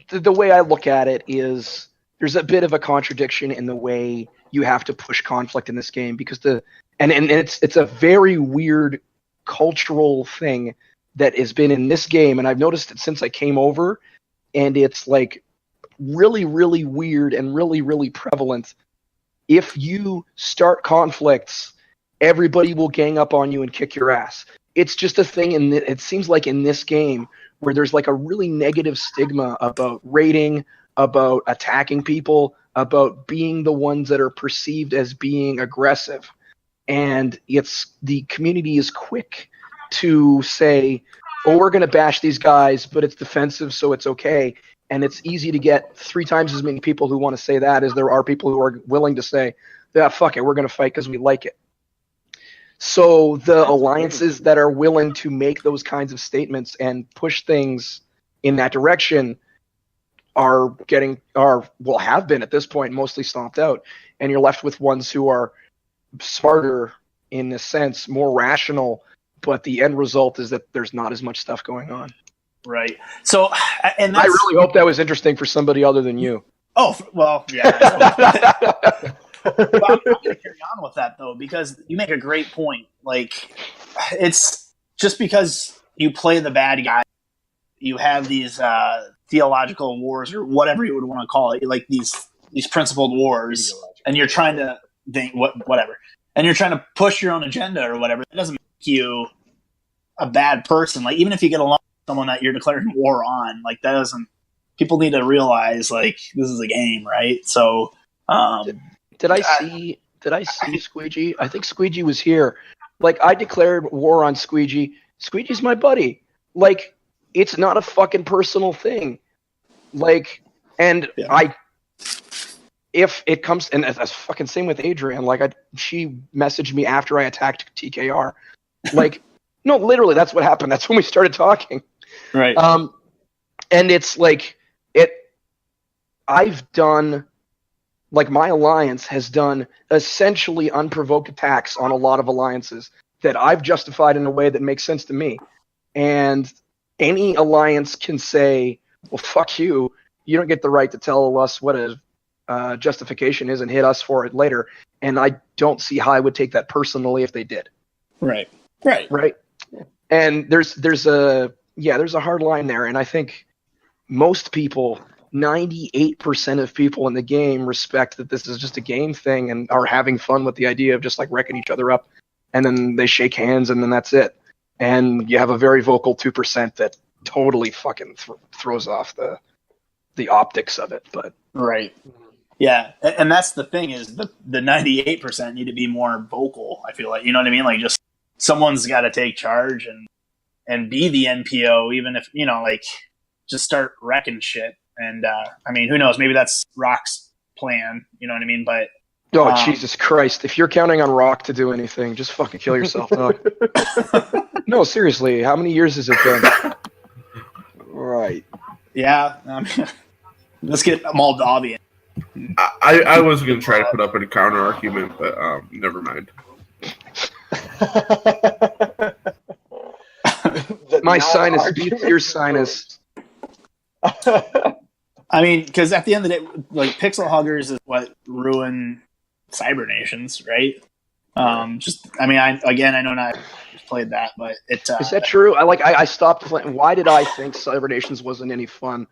the way I look at it is there's a bit of a contradiction in the way you have to push conflict in this game, because it's a very weird cultural thing that has been in this game, and I've noticed it since I came over, and it's like really, really weird and really, really prevalent. If you start conflicts, everybody will gang up on you and kick your ass. It's just a thing, and it seems like in this game where there's like a really negative stigma about raiding, about attacking people, about being the ones that are perceived as being aggressive. And the community is quick to say, oh, we're going to bash these guys, but it's defensive, so it's okay. And it's easy to get 3 times as many people who want to say that as there are people who are willing to say, yeah, fuck it, we're going to fight because we like it. So the alliances that are willing to make those kinds of statements and push things in that direction have been at this point mostly stomped out, and you're left with ones who are smarter in a sense, more rational, but the end result is that there's not as much stuff going on. Right. So, and I really hope that was interesting for somebody other than you. Oh, well, yeah. Well, I'm going to carry on with that, though, because you make a great point. Like, it's just because you play the bad guy, you have these theological wars, or whatever you would want to call it, like these principled wars, and you're trying to think whatever, and you're trying to push your own agenda or whatever. It doesn't make you a bad person. Like, even if you get along with someone that you're declaring war on, like, that doesn't. People need to realize, like, this is a game, right? So. Did I see Squeegee? I think Squeegee was here. Like, I declared war on Squeegee. Squeegee's my buddy. Like, it's not a fucking personal thing. Like, and yeah. If it comes, and that's fucking same with Adrian. Like, she messaged me after I attacked TKR. Like, no, literally, that's what happened. That's when we started talking. Right. And it's like, I've done. Like, my alliance has done essentially unprovoked attacks on a lot of alliances that I've justified in a way that makes sense to me. And any alliance can say, well, fuck you. You don't get the right to tell us what a justification is and hit us for it later. And I don't see how I would take that personally if they did. Right. And there's a there's a hard line there, and I think most people, 98% of people in the game, respect that this is just a game thing and are having fun with the idea of just like wrecking each other up, and then they shake hands and then that's it. And you have a very vocal 2% that totally fucking throws off the optics of it. But right, yeah, and that's the thing is the 98% need to be more vocal. I feel like, you know what I mean? Like, just someone's got to take charge and be the NPO, even if, you know, like, just start wrecking shit. And I mean, who knows? Maybe that's Rock's plan. You know what I mean? But Jesus Christ! If you're counting on Rock to do anything, just fucking kill yourself, dog. No, seriously. How many years has it been? Right. Yeah. I mean, let's get Moldavian. I was going to try to put up a counter argument, but never mind. My sinus beats your sinus. I mean, because at the end of the day, like, Pixel Huggers is what ruin Cyber Nations, right? I know not played that, but it is that true? I stopped playing. Why did I think Cyber Nations wasn't any fun?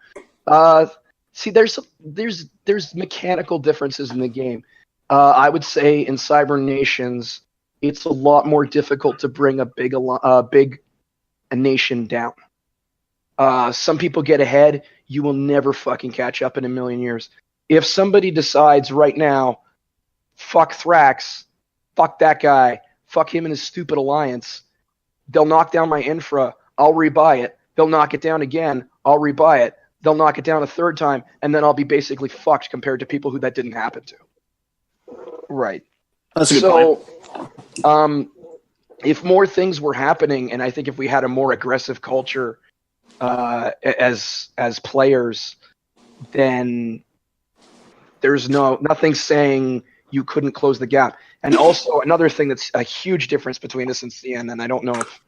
See, there's mechanical differences in the game. I would say in Cyber Nations, it's a lot more difficult to bring a big nation down. Some people get ahead. You will never fucking catch up in a million years. If somebody decides right now, fuck Thrax, fuck that guy, fuck him and his stupid alliance, they'll knock down my infra, I'll rebuy it. They'll knock it down again, I'll rebuy it. They'll knock it down a third time, and then I'll be basically fucked compared to people who that didn't happen to. Right. That's a good point. If more things were happening, and I think if we had a more aggressive culture as players, then there's nothing saying you couldn't close the gap. And also another thing that's a huge difference between this and CN, and I don't know if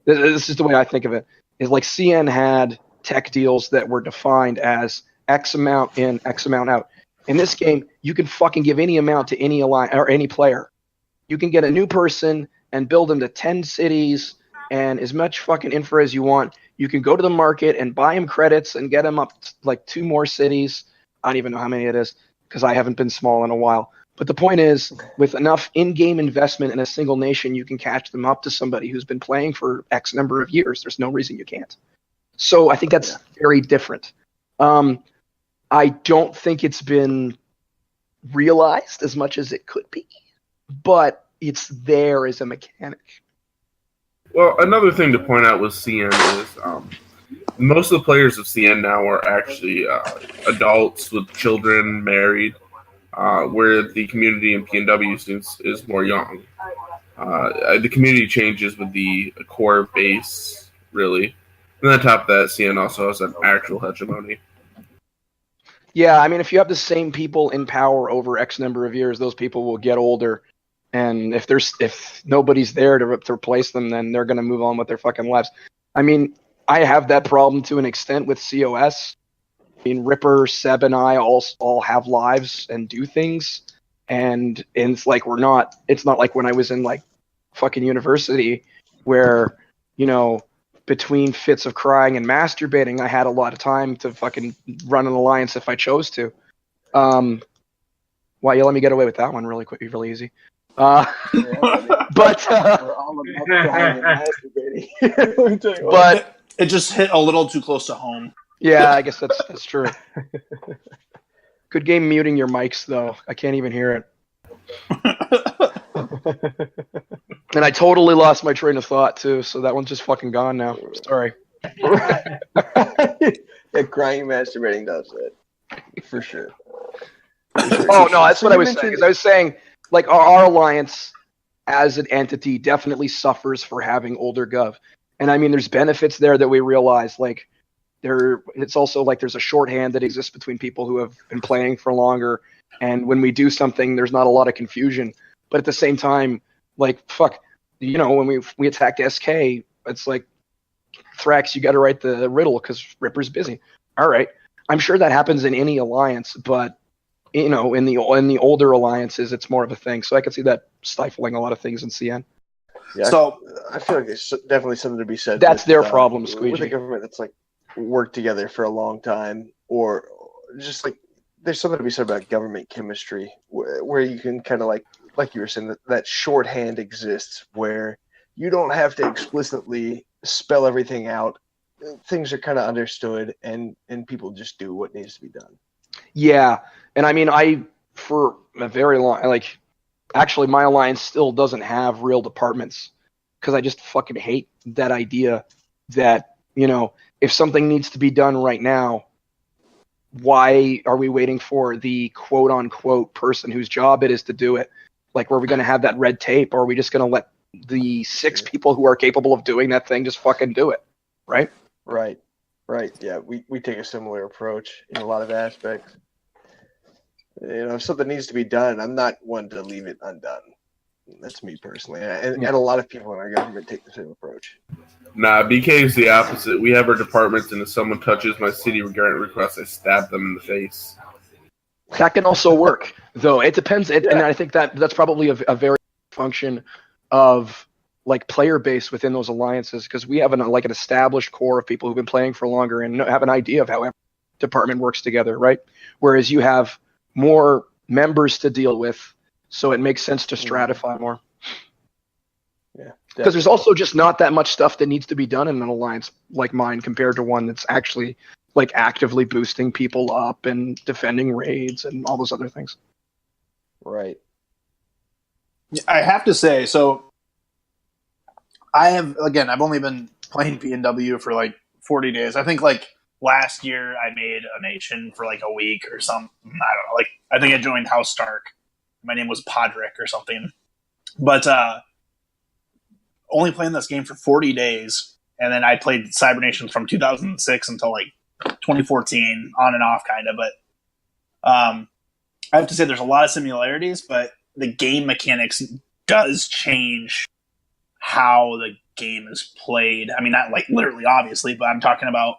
this is the way I think of it, is like CN had tech deals that were defined as X amount in, X amount out. In this game, you can fucking give any amount to any or any player. You can get a new person and build them to 10 cities and as much fucking infra as you want. You can go to the market and buy him credits and get him up to like 2 more cities. I don't even know how many it is because I haven't been small in a while. But the point is, with enough in-game investment in a single nation, you can catch them up to somebody who's been playing for X number of years. There's no reason you can't. So I think that's very different. I don't think it's been realized as much as it could be, but it's there as a mechanic. Well, another thing to point out with CN is most of the players of CN now are actually adults with children, married, where the community in PNW is more young. The community changes with the core base, really. And on top of that, CN also has an actual hegemony. Yeah, I mean, if you have the same people in power over X number of years, those people will get older. And if nobody's there to replace them, then they're going to move on with their fucking lives. I mean, I have that problem to an extent with COS. I mean, Ripper, Seb, and I all have lives and do things. And it's like it's not like when I was in like fucking university where, you know, between fits of crying and masturbating, I had a lot of time to fucking run an alliance if I chose to. Well, you let me get away with that one really quick, really easy. But it just hit a little too close to home. Yeah, I guess that's true. Good game muting your mics though. I can't even hear it. And I totally lost my train of thought too, so that one's just fucking gone now. Sorry. Yeah, crying, masturbating does it. For sure. Oh no, that's what I was saying. I was saying, like, our alliance as an entity definitely suffers for having older gov. And I mean, there's benefits there that we realize. Like, it's also like there's a shorthand that exists between people who have been playing for longer. And when we do something, there's not a lot of confusion. But at the same time, like, fuck, you know, when we attacked SK, it's like, Thrax, you got to write the riddle because Ripper's busy. All right. I'm sure that happens in any alliance, but, you know, in the older alliances, it's more of a thing. So I can see that stifling a lot of things in CN. Yeah, So I feel like there's definitely something to be said. That's with, their problem, with a Squeegee. government that's like worked together for a long time, or just like there's something to be said about government chemistry, where you can kind of like you were saying that shorthand exists where you don't have to explicitly spell everything out. Things are kind of understood, and people just do what needs to be done. Yeah, and I mean, for a very long, like, actually, my alliance still doesn't have real departments because I just fucking hate that idea that, you know, if something needs to be done right now, why are we waiting for the quote unquote person whose job it is to do it? Like, were we going to have that red tape, or are we just going to let the 6 people who are capable of doing that thing just fucking do it? Right? Right. Yeah, we take a similar approach in a lot of aspects. You know, if something needs to be done, I'm not one to leave it undone. That's me personally, and a lot of people in our government take the same approach. Nah, BK is the opposite. We have our departments, and if someone touches my city grant request, I stab them in the face. That can also work, though. It depends, and I think that's probably a very function of like player base within those alliances, because we have an established core of people who've been playing for longer and have an idea of how every department works together, right? Whereas you have more members to deal with, so it makes sense to stratify more. Yeah, because there's also just not that much stuff that needs to be done in an alliance like mine compared to one that's actually like actively boosting people up and defending raids and all those other things. Right. I have to say, so I've only been playing PNW for like 40 days. I think like last year I made a nation for like a week or something. I don't know. Like, I think I joined House Stark. My name was Podrick or something. But only playing this game for 40 days. And then I played Cybernation from 2006 until like 2014, on and off kind of. But I have to say there's a lot of similarities, but the game mechanics does change how the game is played. I mean, not like literally, obviously, but I'm talking about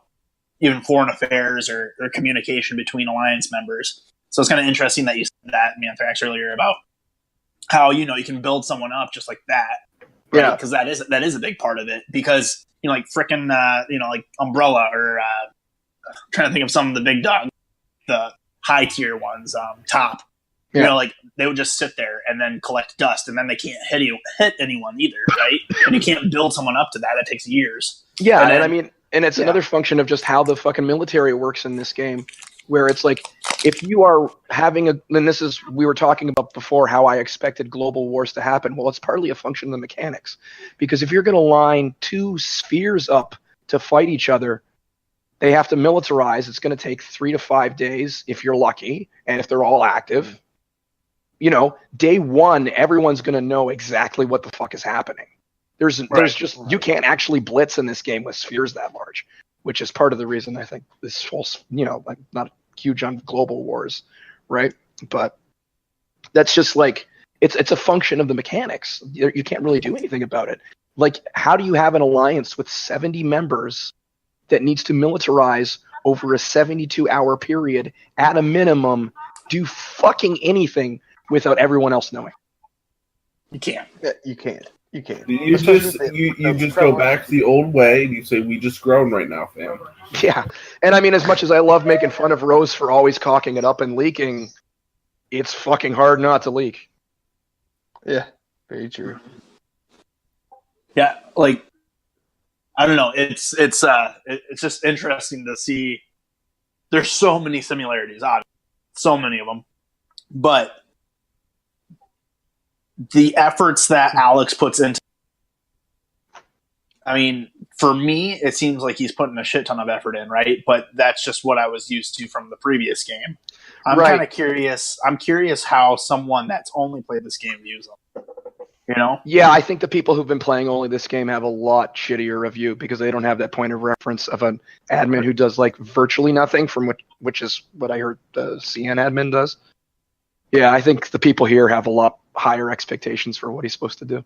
even foreign affairs or communication between alliance members. So it's kind of interesting that you said that, Manthrax, earlier about how, you know, you can build someone up just like that. Right? Yeah. Because that is a big part of it. Because, you know, like frickin', like Umbrella or I'm trying to think of some of the big dogs, the high tier ones, top. Yeah. You know, like they would just sit there and then collect dust, and then they can't hit anyone either, right? And you can't build someone up to that. It takes years. Yeah, and I mean, and it's another function of just how the fucking military works in this game, where it's like, if you are having and this is, we were talking about before how I expected global wars to happen. Well, it's partly a function of the mechanics, because if you're going to line 2 spheres up to fight each other, they have to militarize. It's going to take 3 to 5 days if you're lucky, and if they're all active. You know, day 1, everyone's going to know exactly what the fuck is happening. There's just, you can't actually blitz in this game with spheres that large, which is part of the reason I think this whole, you know, like, not huge on global wars, right? But that's just like, it's a function of the mechanics. You can't really do anything about it. Like, how do you have an alliance with 70 members that needs to militarize over a 72-hour period at a minimum, do fucking anything without everyone else knowing? You can't. Yeah, you can't. You can't. You just go back to the old way, and you say, we just grown right now, fam. Yeah. And I mean, as much as I love making fun of Rose for always cocking it up and leaking, it's fucking hard not to leak. Yeah, very true. Yeah, like, I don't know. It's just interesting to see. There's so many similarities, obviously. So many of them. But the efforts that Alex puts into, I mean, for me, it seems like he's putting a shit ton of effort in, right? But that's just what I was used to from the previous game. I'm kind of curious. I'm curious how someone that's only played this game views them. You know? Yeah, I think the people who've been playing only this game have a lot shittier review because they don't have that point of reference of an admin who does like virtually nothing, from which is what I heard the CN admin does. Yeah, I think the people here have a lot higher expectations for what he's supposed to do.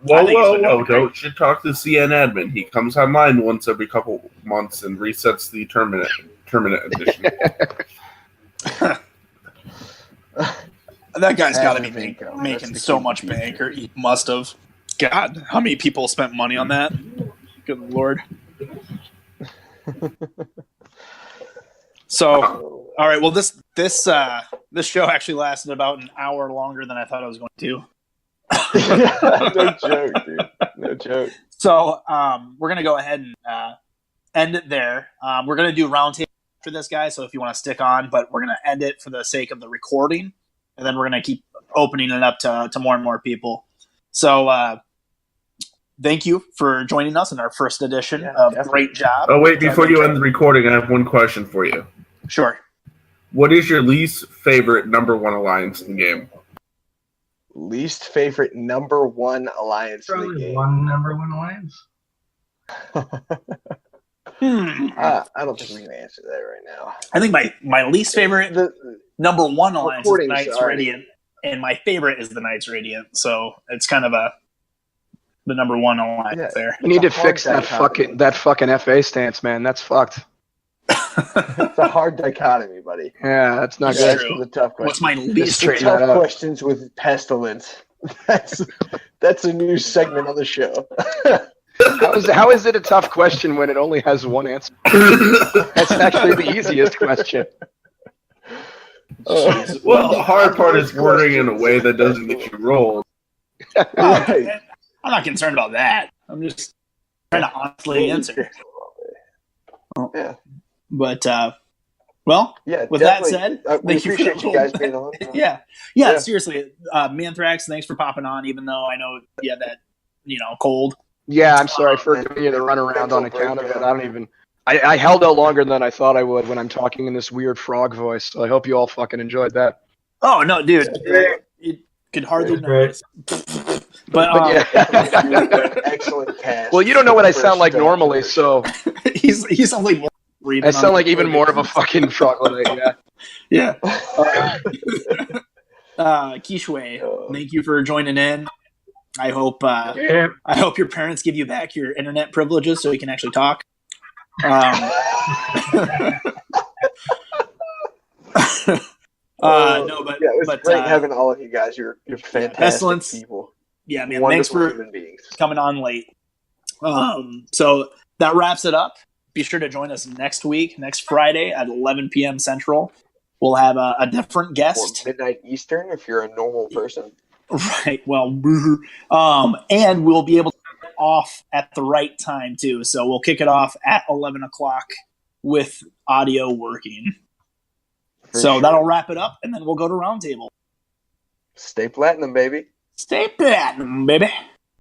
Whoa, don't you talk to the CN admin. He comes online once every couple months and resets the terminate edition. That guy's got to be making so much bank, or he must have. God, how many people spent money on that? Good Lord. So, all right. Well, this show actually lasted about an hour longer than I thought it was going to. No joke, dude. No joke. So, we're gonna go ahead and end it there. We're gonna do roundtable for this guy. So, if you want to stick on, but we're gonna end it for the sake of the recording, and then we're gonna keep opening it up to more and more people. So, thank you for joining us in our first edition of Great Job. Oh, wait, before you end the recording, I have one question for you. Sure. What is your least favorite number one alliance in the game? Least favorite number one alliance in the Probably game. one number one alliance. I don't think we can answer that right now. I think my least favorite number one alliance is Knights Radiant, and my favorite is the Knights Radiant. So it's kind of the number one alliance there. You need to fix that fucking FA stance, man. That's fucked. It's a hard dichotomy, buddy. Yeah, that's not That's good. true. The tough question. What's my least The favorite? tough questions with Pestilence. That's a new segment on the show. How is it a tough question when it only has one answer? That's actually the easiest question. Well, the hard part is wording in a way that doesn't get you rolled. I'm not concerned about that. I'm just trying to honestly answer. Yeah. But, well, with that said, we appreciate you guys being on. Yeah, seriously. Manthrax, thanks for popping on, even though I know you had that, cold. Yeah, I'm sorry for giving you the runaround on account of it. I held out longer than I thought I would when I'm talking in this weird frog voice, so I hope you all fucking enjoyed that. Oh, no, dude. You could hardly notice. But excellent cast. Well, you don't know what I sound like normally, so he sounds like more. I sound like even more of a fucking troglodyte. Yeah. Quichwe, thank you for joining in. I hope your parents give you back your internet privileges so you can actually talk. It was great having all of you guys. You're fantastic Pestilence, people. Yeah, man. Wonderful Thanks for human beings. coming on late. So that wraps it up. Be sure to join us next Friday at 11 p.m. Central. We'll have a different guest. Or midnight Eastern if you're a normal person. Right. Well, and we'll be able to get off at the right time too. So we'll kick it off at 11 o'clock with audio working. That'll wrap it up, and then we'll go to roundtable. Stay platinum, baby. Stay platinum, baby.